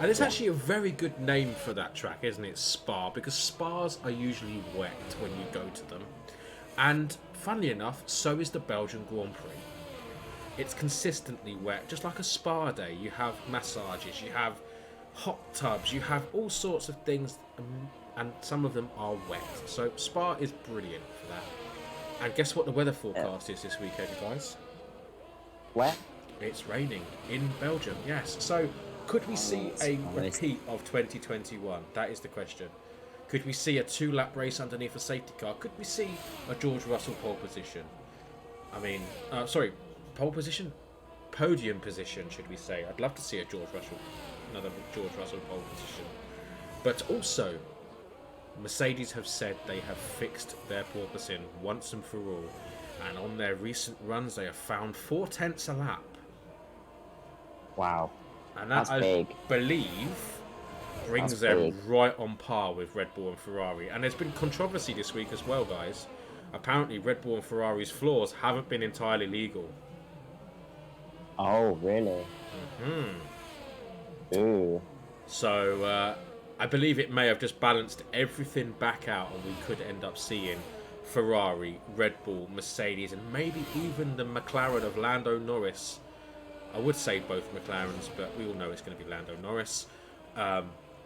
And it's actually a very good name for that track, isn't it? Spa, because spas are usually wet when you go to them. And funnily enough, so is the Belgian Grand Prix. It's consistently wet, just like a spa day. You have massages, you have hot tubs, you have all sorts of things, and some of them are wet. So Spa is brilliant for that. And guess what the weather forecast is this weekend, guys? Where? It's raining in Belgium, yes. So could we see a repeat of 2021? That is the question. Could we see a 2-lap race underneath a safety car? Could we see a George Russell pole position? I mean, pole position? Podium position, should we say. I'd love to see another George Russell pole position. But also, Mercedes have said they have fixed their porpoising once and for all, and on their recent runs they have found 4/10 a lap. Wow. And that, That's I big. believe, brings That's them big. right on par with Red Bull and Ferrari. And there's been controversy this week as well, guys. Apparently, Red Bull and Ferrari's flaws haven't been entirely legal. Oh, really? Ooh. So, I believe it may have just balanced everything back out, and we could end up seeing Ferrari, Red Bull, Mercedes, and maybe even the McLaren of Lando Norris. I would say both McLarens, but we all know it's going to be Lando Norris.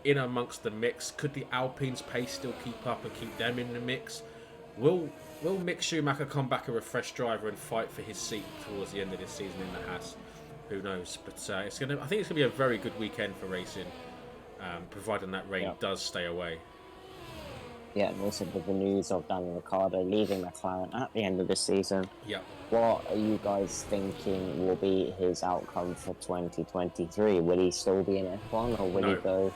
In amongst the mix, could the Alpine's pace still keep up and keep them in the mix? Will Mick Schumacher come back a refreshed driver and fight for his seat towards the end of this season in the Haas? Who knows? But I think it's going to be a very good weekend for racing, providing that rain does stay away. Yeah, and also with the news of Daniel Ricciardo leaving McLaren at the end of the season. Yeah. What are you guys thinking will be his outcome for 2023? Will he still be in F1 or will he go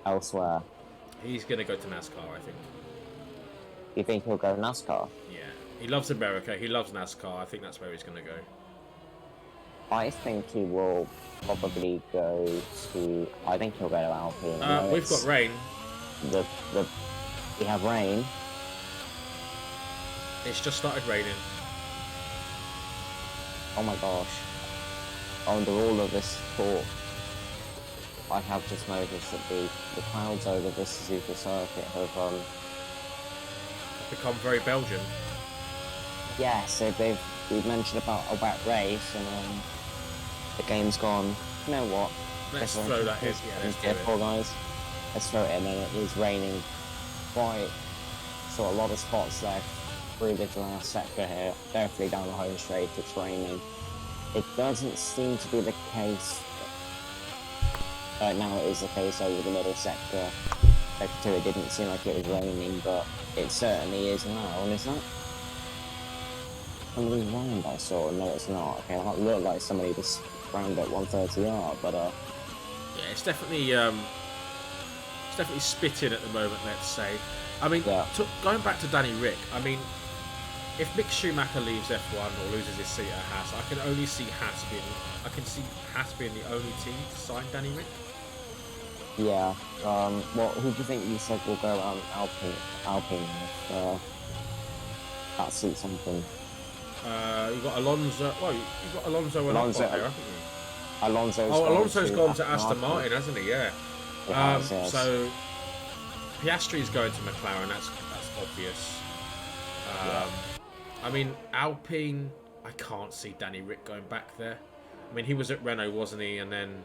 elsewhere? He's going to go to NASCAR, I think. You think he'll go NASCAR? Yeah. He loves America. He loves NASCAR. I think that's where he's going to go. I think he will probably go to... I think he'll go to Alpine. We've got rain. We have rain. It's just started raining. Oh my gosh. Under all of this talk, I have just noticed that the clouds over this Suzuka circuit have become very Belgian. Yeah, so we've mentioned about a wet race and the game's gone. You know what? Let's throw that in. Yeah, let's do it. Guys. Let's throw it in, and it is raining quite. So a lot of spots there through this last sector here. Definitely down the home straight, it's raining. It doesn't seem to be the case. Now it is the case over the middle sector. Sector 2, it didn't seem like it was raining, but it certainly is now. And is that somebody round I saw? No, it's not. Okay, that looked like somebody just round at 130R, but yeah, it's definitely spitting at the moment. Let's say. I mean, going back to Danny Rick. I mean, if Mick Schumacher leaves F1 or loses his seat at Haas, I can see Haas being the only team to sign Danny Rick. Yeah. Well, who do you think you said will go around Alpine if that suits something? You've got Alonso. Well, you've got Alonso and Alonso there, haven't you? Alonso's gone to Aston Martin, hasn't he? Yeah. Yes. So Piastri's going to McLaren. That's obvious. I mean, Alpine. I can't see Danny Rick going back there. I mean, he was at Renault, wasn't he? And then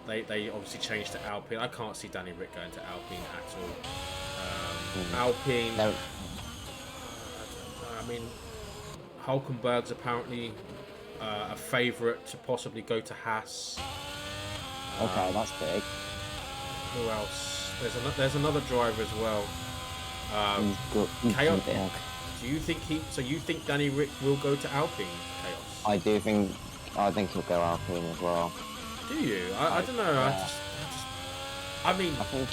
they obviously changed to Alpine. I can't see Danny Rick going to Alpine at all. Alpine. No. I mean, Hulkenberg's apparently a favourite to possibly go to Haas. Okay, that's big. Who else? There's another driver as well. Chaos. Do you think you think Danny Rick will go to Alpine? Chaos. I think he'll go Alpine as well. Do you? I don't know. Yeah. I mean, I think.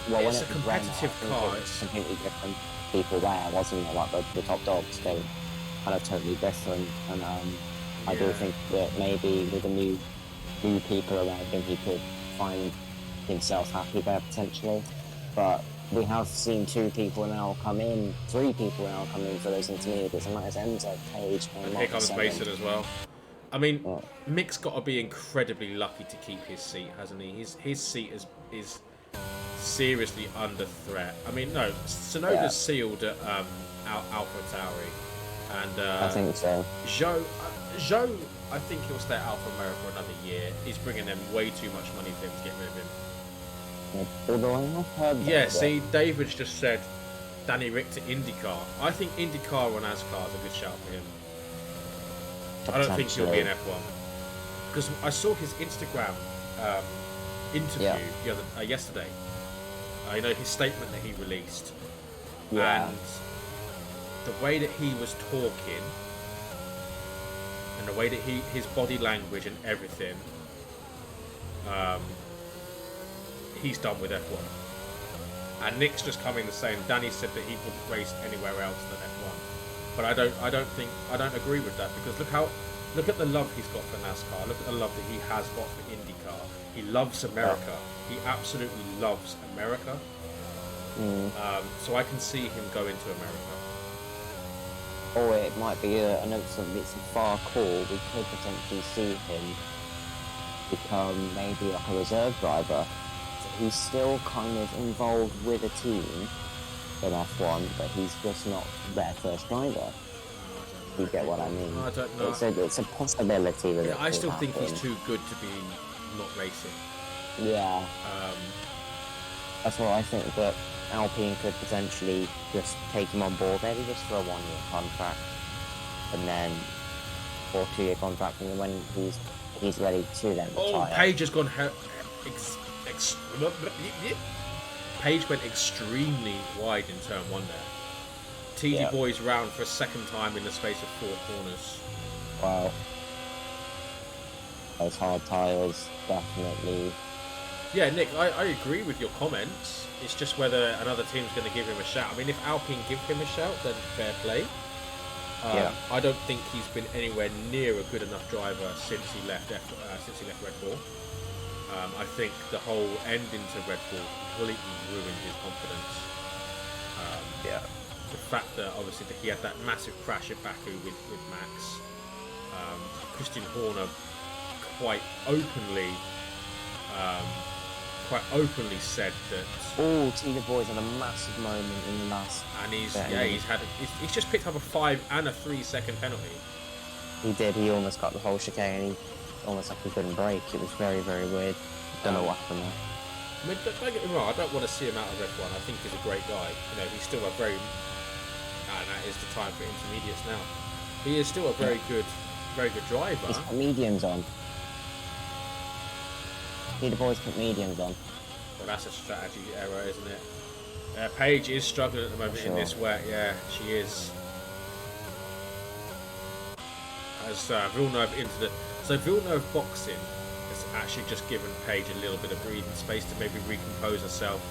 Well, it's a competitive car. It's completely different people there, wasn't it? Like the top dogs, they were kind of totally different. And I do think that maybe with the new people around him, he could find himself happy there potentially. But we have seen 3 people now come in for those intermediates, and that is Enzo, Page, and here comes Mason as well. I mean, Mick's got to be incredibly lucky to keep his seat, hasn't he? His seat is seriously under threat. I mean, no, Tsunoda's sealed at Alpha Tauri, and I think so. Zhou, I think he'll stay at Alfa Romeo for another year. He's bringing them way too much money for him to get rid of him. Although I have heard that. See, David's just said Danny Rick to IndyCar. I think IndyCar or NASCAR is a good shout for him. I don't think he'll be in F1 because I saw his Instagram interview yesterday. You know, his statement that he released, and the way that he was talking, and the way that his body language and everything, he's done with F1. And Nick's just coming and saying Danny said that he wouldn't race anywhere else than F1. But I don't agree with that, because look at the love he's got for NASCAR. Look at the love that he has got for IndyCar. He loves America. He absolutely loves America. So I can see him go into America. Or it might be another something that's a far call. We could potentially see him become maybe like a reserve driver. So he's still kind of involved with a team in F1, but he's just not their first driver. You get what I mean? I don't know. It's a possibility that I still think he's too good to be not racing. Yeah. That's what I think, but Alpine could potentially just take him on board, maybe just for a 1-year contract, and then, or 2-year contract, and then when he's ready to then retire. Oh, Page has gone. Page went extremely wide in turn 1 there. TD Boys round for a second time in the space of 4 corners. Wow. Those hard tyres, definitely. Yeah, Nick, I agree with your comments. It's just whether another team's going to give him a shout. I mean, if Alpine give him a shout, then fair play. I don't think he's been anywhere near a good enough driver since he left Red Bull. I think the whole end into Red Bull completely ruined his confidence. The fact that obviously he had that massive crash at Baku with Max. Christian Horner quite openly said that. Oh, Tina Boys had a massive moment in the last. And he's just picked up a 5 and a 3-second penalty. He did. He almost got the whole chicane. He almost like he couldn't brake. It was very, very weird. Don't know what happened there. I mean, don't get me wrong. I don't want to see him out of F1. I think he's a great guy. You know, he's still a very. And that is the time for intermediates now. He is still a very good driver. He's put mediums on. The Boys put mediums on. Well, that's a strategy error, isn't it? Paige is struggling at the moment in this wet. Yeah, she is. As Villeneuve into the... So Villeneuve boxing has actually just given Paige a little bit of breathing space to maybe recompose herself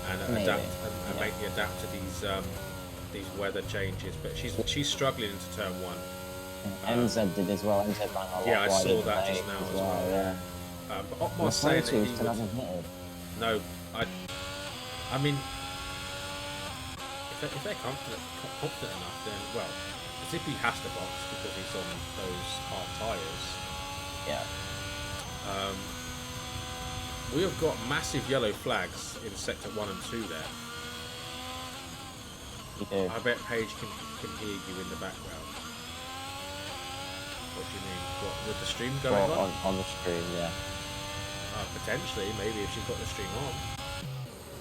and adapt and make the adapt to these weather changes. But she's struggling into turn 1. MZ did as well. MZ ran a lot. Yeah, I saw that just now as well. Yeah. But Otmar's saying that he would... No, I mean, if they're confident enough, then well, Zippy has to box because he's on those hard tyres. Yeah. We have got massive yellow flags in sector 1 and 2 there. You do. I bet Paige can hear you in the background. What do you mean? What, with the stream going on? On the stream, yeah. Potentially, maybe if she's got the stream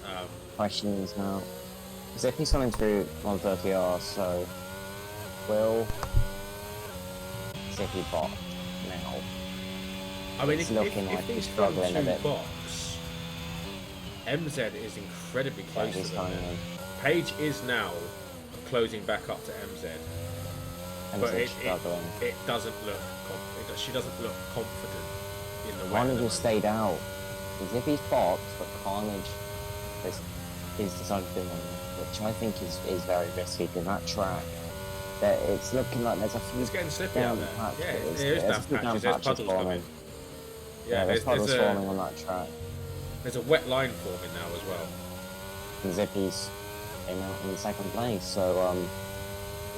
on. Question is now, Zippy's coming through 130R, so will Zippy bot now? I mean, it's looking like he's struggling a bit. Box, MZ is incredibly close to them. Paige is now closing back up to MZ. But it doesn't look. She doesn't look confident in the way. Carnage has stayed out. Zippy's boxed, but Carnage is decided to do one, which I think is very risky because that track. That it's looking like there's a few. It's getting slippy out there. Patches. Yeah, there's patches. There's puddles coming. Yeah, there's puddles forming on that track. There's a wet line forming now as well. And Zippy's came out in second place, so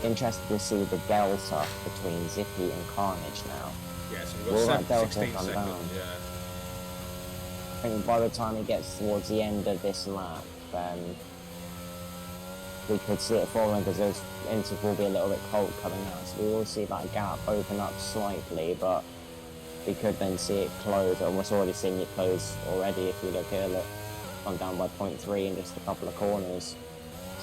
interested to see the delta between Zippy and Carnage now. Yeah, so we've got 16 seconds. Yeah. I think by the time it gets towards the end of this lap, then we could see it falling because those intervals will be a little bit cold coming out. So we will see that gap open up slightly, but we could then see it close. Almost already seen it close already if you look here. Look, gone down by 0.3 in just a couple of corners.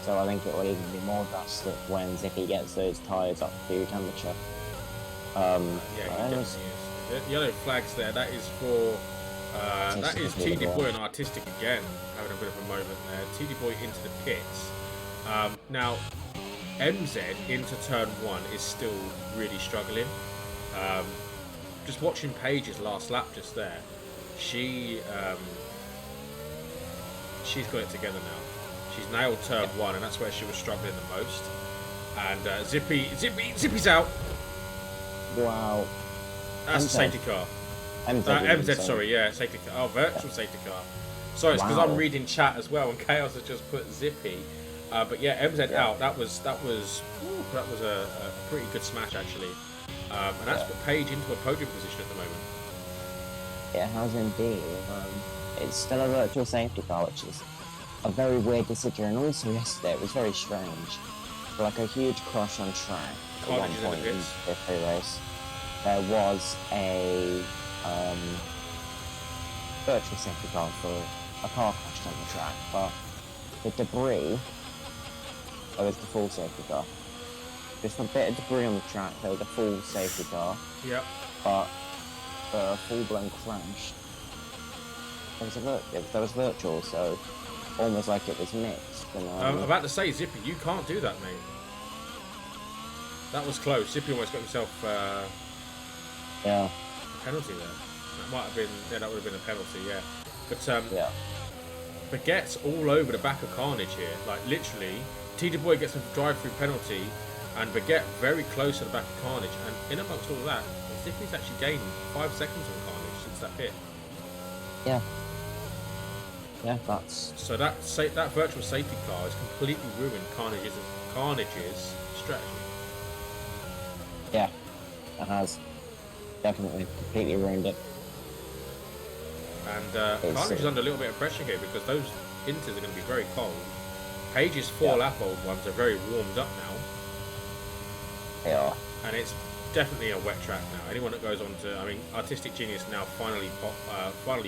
So I think it will even be more drastic when Zippy gets those tyres up to temperature. Yeah, he definitely is. The yellow flags there. That is for that is TD Boy and Artistic again having a bit of a moment there. TD Boy into the pits. Now MZ into turn 1 is still really struggling. Just watching Paige's last lap just there, she's got it together now. She's nailed turn one, and that's where she was struggling the most. And Zippy's out. Wow. That's a safety car. MZ, sorry, yeah, safety car. Oh, virtual safety car. Sorry, it's because I'm reading chat as well, and Chaos has just put Zippy. But yeah, MZ out. That was a pretty good smash actually, and that's put Paige into a podium position at the moment. It has indeed. It's still a virtual safety car, which is a very weird decision. And also yesterday, it was very strange. Like a huge crush on track at one point in the free race. There was a virtual safety car for a car crashed on the track, but the debris, there was the full safety car. Just a bit of debris on the track, there was a full safety car. Yep. But the full-blown crash, there was virtual, so almost like it was mixed. And, I'm about to say, Zippy, you can't do that, mate. That was close. Zippy almost got himself a penalty there. That might have been, that would have been a penalty, yeah. But Baguette's all over the back of Carnage here. Like literally, T Boy gets a drive-through penalty, and Baguette very close to the back of Carnage. And in amongst all that, Zippy's actually gained 5 seconds on Carnage since that pit. Yeah. Yeah, that's... So that virtual safety car has completely ruined Carnage's strategy. Yeah, it has. Definitely completely ruined it. And Carnage is under a little bit of pressure here because those inters are going to be very cold. Paige's 4-lap-old ones are very warmed up now. They are. And it's definitely a wet track now. Anyone that goes on to, I mean, Artistic Genius now finally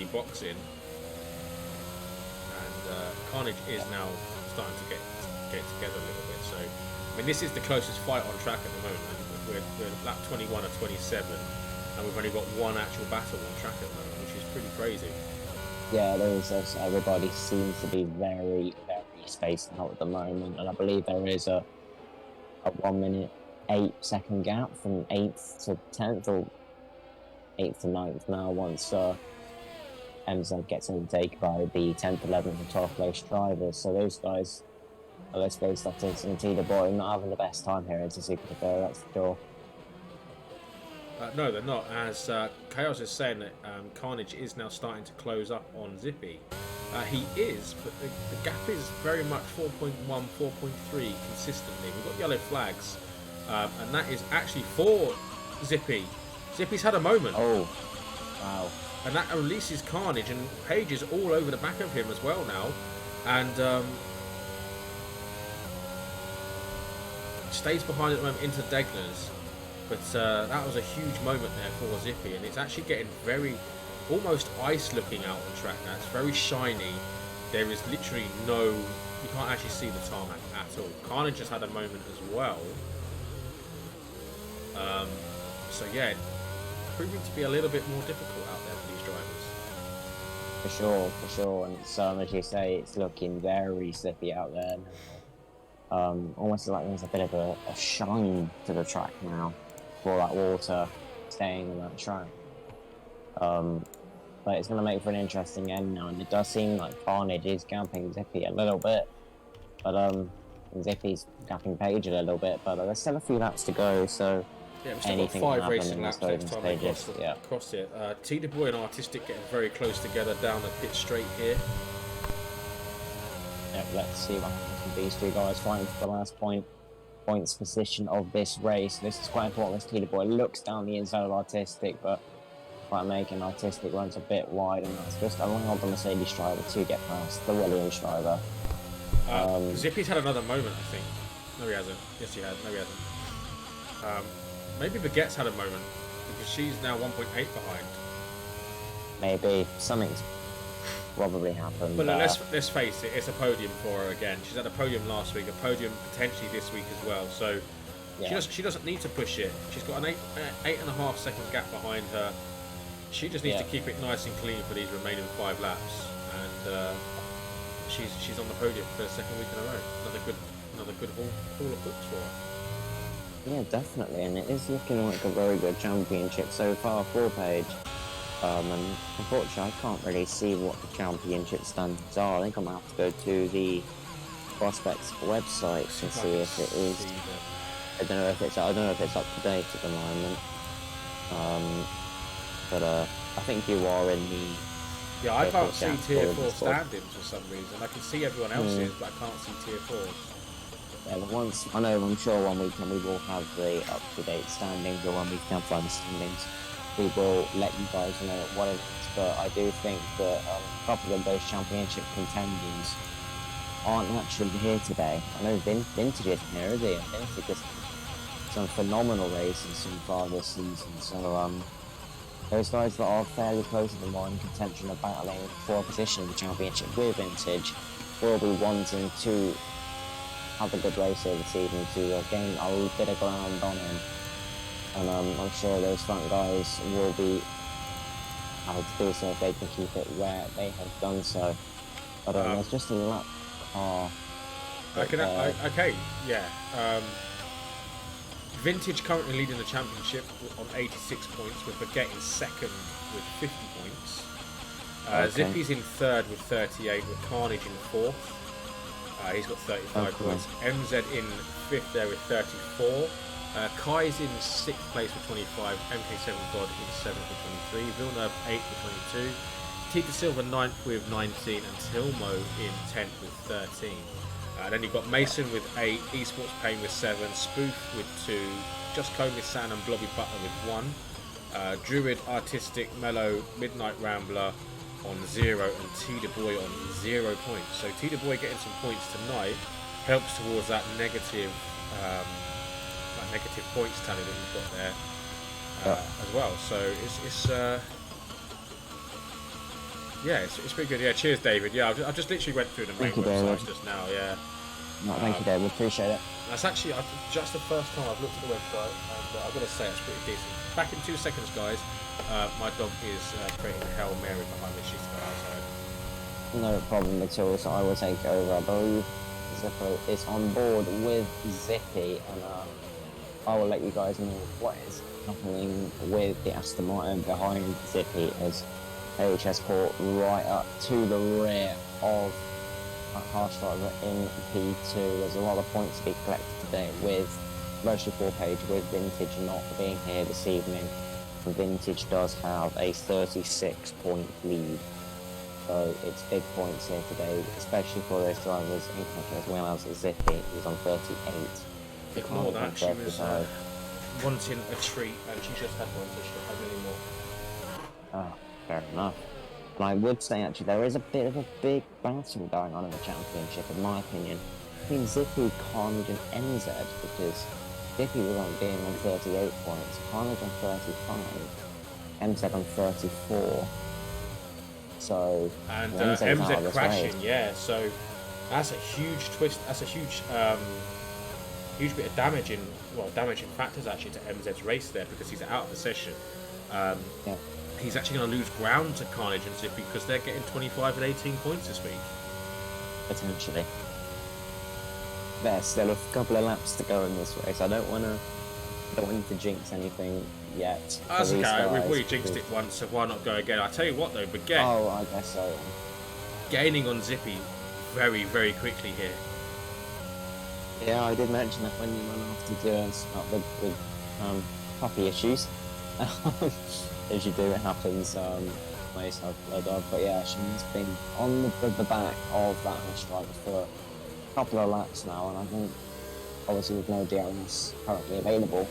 boxing. Carnage is now starting to get together a little bit. So, I mean, this is the closest fight on track at the moment. We're lap 21 or 27, and we've only got one actual battle on track at the moment, which is pretty crazy. Yeah, there is. Everybody seems to be very, very spaced out at the moment, and I believe there is a 1 minute 8-second gap from 8th to 10th or 8th to 9th now once MZ gets overtaken by the 10th, 11th and 12th place drivers. So those guys, let's face that, and T Boy not having the best time here into Super Fair, that's for sure. No, they're not. As Chaos is saying that Carnage is now starting to close up on Zippy. He is, but the gap is very much 4.1, 4.3 consistently. We've got yellow flags, and that is actually for Zippy. Zippy's had a moment. Oh, wow. And that releases Carnage, and Paige is all over the back of him as well now. And stays behind at the moment into Degner's. But that was a huge moment there for Zippy, and it's actually getting very, almost ice looking out on track now. It's very shiny. There is literally you can't actually see the tarmac at all. Carnage just had a moment as well. So yeah, proving to be a little bit more difficult out there for these drivers. For sure. And as you say, it's looking very slippy out there now. Almost like there's a bit of a shine to the track now for all that water staying on that track. But it's going to make for an interesting end now, and it does seem like Carnage is gapping Zippy a little bit. But Zippy's gapping Paige a little bit, but there's still a few laps to go, so yeah, we've still anything got 5 can racing happen laps in next those time they stages. cross it. T Boy and Artistic getting very close together down the pit straight here. Yep, let's see what happens with these two guys fighting for the last points position of this race. This is quite important as T Boy looks down the inside of Artistic, but by making Artistic runs a bit wide, and that's just allowed the Mercedes driver to get past the Williams driver. Zippy's had another moment, I think. No, he hasn't. Yes, he has. No, he hasn't. Maybe Baguette's had a moment, because she's now 1.8 behind. Maybe. Something's probably happened. But let's face it, it's a podium for her again. She's had a podium last week, a podium potentially this week as well. So yeah. She doesn't need to push it. She's got an 8.5 second gap behind her. She just needs to keep it nice and clean for these remaining 5 laps, and she's on the podium for the second week in a row. Another good haul of books for her. Yeah, definitely, and it is looking like a very good championship so far for Paige. And unfortunately, I can't really see what the championship standings are. I think I'm going to have to go to the Prospects website to see if it is. See them. I don't know if it's up to date at the moment. But I think you are in the. Yeah, I can't see tier 4 squad. standings for some reason. I can see everyone else's, but I can't see tier 4s. Yeah, but once I know, I'm sure one weekend we will have the up-to-date standings, or when we can find the standings, we will let you guys know what it is. But I do think that a couple of those championship contenders aren't actually here today. I know Vintage isn't here, is he? And Vintage has some phenomenal races so far this season. So those guys that are fairly close to the line contention of battling for a position in the championship with Vintage will be wanting to have a good race here this evening to gain a little bit of ground on him. And I'm sure those front guys will be having to do so if they can keep it where they have done so. But there's just a lap car. Okay, yeah. Vintage currently leading the championship on 86 points, with Baguette in second with 50 points. Zippy's in third with 38, with Carnage in fourth. He's got 35 points. MZ in fifth there with 34. Kai's in sixth place with 25. MK7 God in seventh with 23. Villeneuve 8th with 22. Tita Silva 9th with 19. And Tilmo in 10th with 13. Then you've got Mason with 8, Esports Pain with 7, Spoof with 2, Just Comey San and Blobby Butler with 1, Druid, Artistic, Mellow, Midnight Rambler on 0, and T De Boy on 0 points. So T De Boy getting some points tonight helps towards that negative points tally that you've got there as well. So it's pretty good. Yeah, cheers, David. Yeah, I just literally went through the main website just now. Yeah. No, thank you, David. Appreciate it. That's actually just the first time I've looked at the website, and I've got to say it's pretty decent. Back in 2 seconds, guys. My dog is creating a Hail Mary behind me. She's gone outside. No problem at all. So I will take over. I believe Zippo is on board with Zippy, and I will let you guys know what is happening with the Aston Martin behind Zippy as AHS Port right up to the rear of a harsh driver in P2. There's a lot of points to be collected today with Roche 4 page with Vintage not being here this evening. Vintage does have a 36 point lead. So it's big points here today, especially for those drivers in country as well as Zippy, who's on 38. Ignore that, she was wanting a treat and she just had one, so she don't have any more. Fair enough. And I would say actually there is a bit of a big battle going on in the championship, in my opinion, between Zippy, Carnage and NZ, because Zippy was on being on 38 points, Carnage on 35, NZ on 34. So and MZ crashing, yeah. So that's a huge twist. That's a huge bit of damaging factors actually to MZ's race there, because he's out of the session. He's actually going to lose ground to Carnage and Zippy because they're getting 25 and 18 points this week. Potentially. There's still a couple of laps to go in this race. I don't want to jinx anything yet. That's okay. We've already jinxed it once, so why not go again? I tell you what though, Baguette. Oh, I guess so. Gaining on Zippy very, very quickly here. Yeah, I did mention that when you went off to do with puppy issues. As you do, it happens. Myself, but yeah, she's been on the back of that Hash driver for a couple of laps now, and I think obviously with no DRS currently available,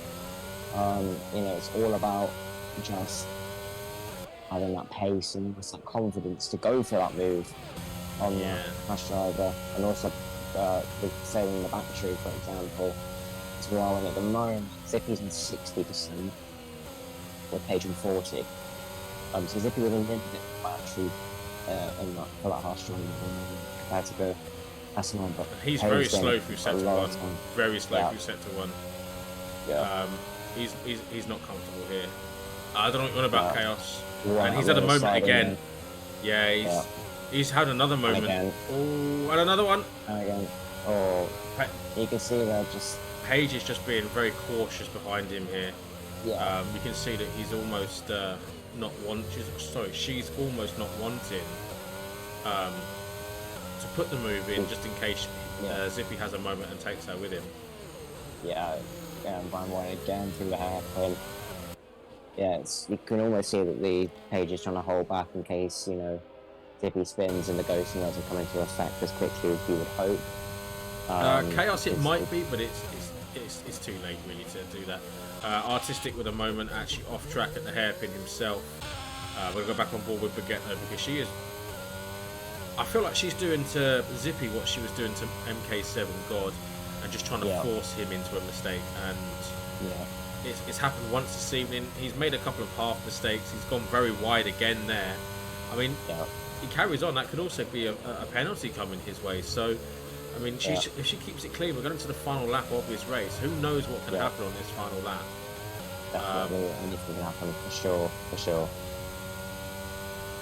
it's all about just having that pace and just that confidence to go for that move on the Hash driver, and also with saving the battery, for example, as well. And at the moment, Zippy's in 60%. With page 40. So Zippy with a little bit of battery for that harsh driver compared to the Aston. But he's very slow through sector 1. Very slow through sector 1. Yeah. He's not comfortable here. I don't know what you're on about, Chaos. Right, and he's had a moment again. Yeah, he's had another moment. Oh, and another one. And again. Oh, you can see that just Paige is just being very cautious behind him here. Yeah. You can see that he's almost she's almost not wanting to put the move in just in case Yeah. Zippy has a moment and takes her with him. Yeah, Van White again through the hairpin. Yeah, you can almost see that the page is trying to hold back in case, you know, Zippy spins and the ghosting doesn't come into effect as quickly as you would hope. Chaos it might be, but it's too late really to do that. Artistic with a moment, actually off track at the hairpin himself. We'll go back on board with Baguette though, because she is. I feel like she's doing to Zippy what she was doing to MK7 God, and just trying to force him into a mistake. And it's happened once this evening. He's made a couple of half mistakes. He's gone very wide again there. I mean, he carries on. That could also be a penalty coming his way. So, I mean, if she keeps it clean, we're going to the final lap of this race. Who knows what can happen on this final lap? Definitely, anything can happen for sure.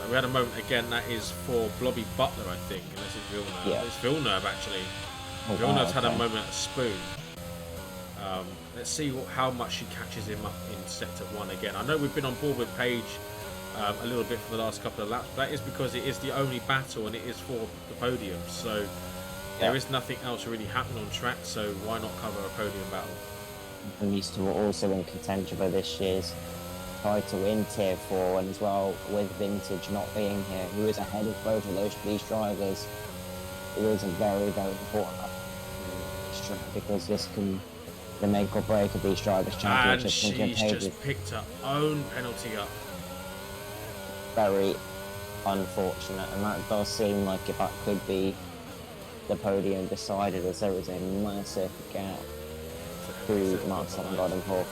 We had a moment again that is for Blobby Butler, I think, unless it's Villeneuve. Yeah. It's Villeneuve actually. Villeneuve's had a moment at Spoon. Let's see how much she catches him up in sector 1 again. I know we've been on board with Paige a little bit for the last couple of laps, but that is because it is the only battle and it is for the podium. So there is nothing else really happening on track, so why not cover a podium battle? And these two are also in contention for this year's try to win Tier 4, and as well with Vintage not being here, who is ahead of both of these drivers. It is a very, very important track because this can the make or break of these drivers' championships. And she's just picked her own penalty up. Very unfortunate, and that does seem like if that could be the podium decided, as there is a massive gap to Mark 7 got him for.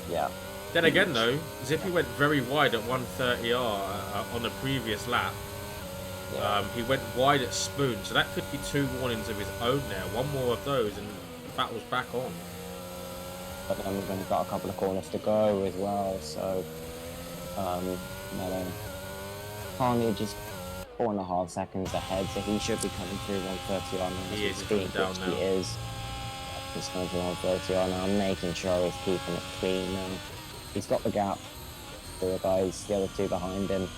Then again though, Zippy went very wide at 130R on the previous lap. He went wide at Spoon, so that could be 2 warnings of his own there. One more of those and the battle's back on. But then we've only got a couple of corners to go as well, so Carnage is 4.5 seconds ahead, so he should be coming through 130 on He is coming down now. He is. He's coming through 130 on now, making sure he's keeping it clean now. He's got the gap to the guys, the other two behind him,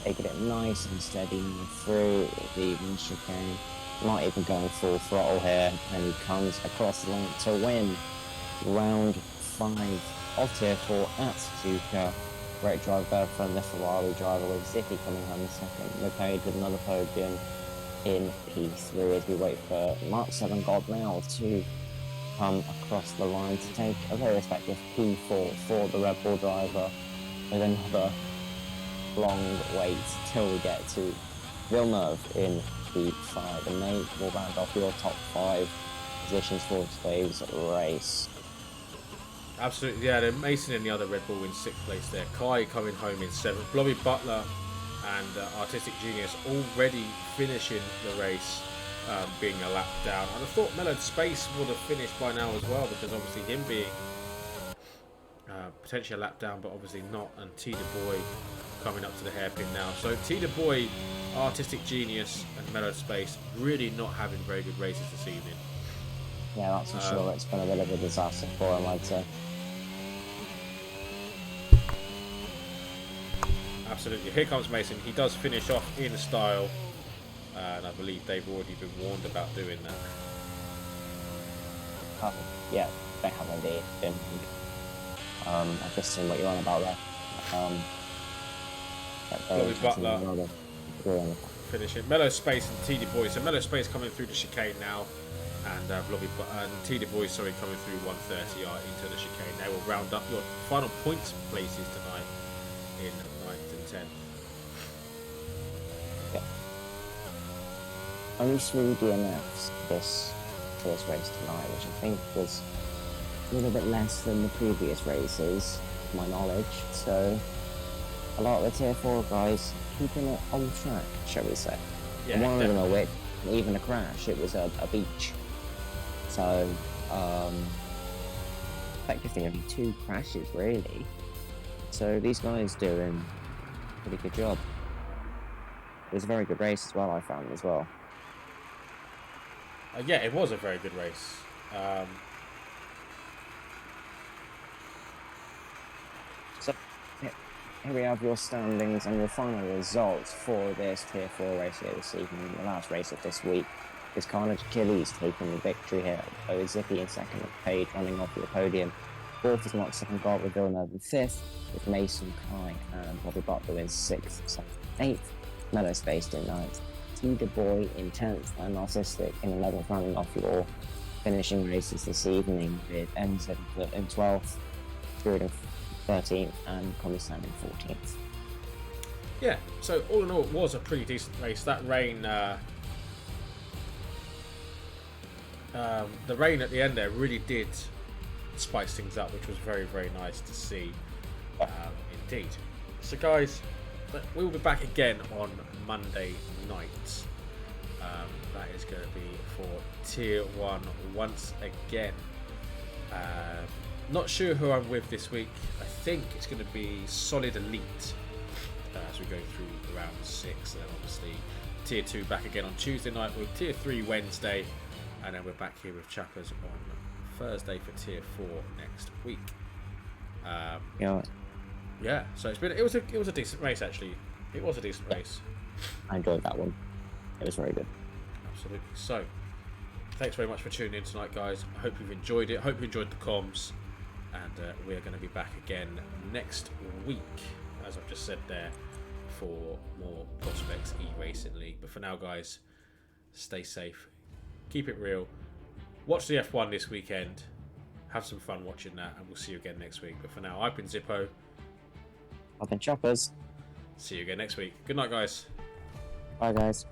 taking it nice and steady through the chicane. Not even going full throttle here, and he comes across the line to win round 5 of Tier 4 at Suzuka. Great drive there from the Ferrari driver, with Zippy coming home second. Lepage with another podium in P3 as we wait for Mark 7 God now to come across the line to take a very respective P4 for the Red Bull driver, with another long wait till we get to Villeneuve in P5, and they will round off your top 5 positions for today's race. Absolutely, yeah. Then Mason and the other Red Bull in 6th place there. Kai coming home in 7th. Blobby Butler and Artistic Genius already finishing the race, being a lap down. And I thought Mellowed Space would have finished by now as well, because obviously him being potentially a lap down, but obviously not. And T the Boy coming up to the hairpin now. So T the Boy, Artistic Genius, and Mellowed Space really not having very good races this evening. Yeah, that's for sure. It's been a bit of a disaster for him, I'd say. Absolutely. Here comes Mason. He does finish off in style, and I believe they've already been warned about doing that. Yeah, they have indeed been. I've just seen what you're on about there. Blobby Butler finishing. Mellow Space and TD Boy. So Mellow Space coming through the chicane now, and TD Boy, sorry, coming through 130R into the chicane. They will round up your final points places tonight in 9th and 10th. Yeah. Only 3 DNFs this race tonight, which I think was a little bit less than the previous races, to my knowledge. So a lot of the Tier 4 guys keeping it on track, shall we say. Yeah, and one of them a whip, even a crash. It was a beach. So effectively only 2 crashes really. So these guys doing a pretty good job. It was a very good race as well, I found as well. Yeah, it was a very good race. So, yeah. here we have your standings and your final results for this Tier 4 race here this evening, the last race of this week. Is Carnage Achilles taking the victory here, over Zippy in second with Page running off the podium. Fourth is Mark second Galt with Villeneuve in fifth, with Mason Kai and Bobby Butler in sixth, seventh, eighth, Mellow Spaced in ninth, Tiger Boy in 10th, and Narcissistic in 11th, running off Law. Finishing races this evening with M7 in 12th, Spirit in 13th, and Commissar in 14th. Yeah, so all in all, it was a pretty decent race. That rain, the rain at the end there really did spice things up, which was very, very nice to see indeed. So guys, we will be back again on Monday night. That is going to be for Tier 1 once again. Not sure who I'm with this week. I think it's going to be Solid Elite as we go through round 6, and then obviously Tier 2 back again on Tuesday night, with Tier 3 Wednesday, and then we're back here with Chappers on Thursday for Tier 4 next week. Yeah, so it was a decent race actually. It was a decent race. I enjoyed that one. It was very good. Absolutely. So, thanks very much for tuning in tonight, guys. I hope you've enjoyed it. I hope you enjoyed the comms, and we are going to be back again next week, as I've just said there, for more Prospects eRacing League. But for now, guys, stay safe, keep it real, watch the F1 this weekend, have some fun watching that, and we'll see you again next week. But for now, I've been Zippo. I've been Choppers. See you again next week. Good night, guys. Bye, guys.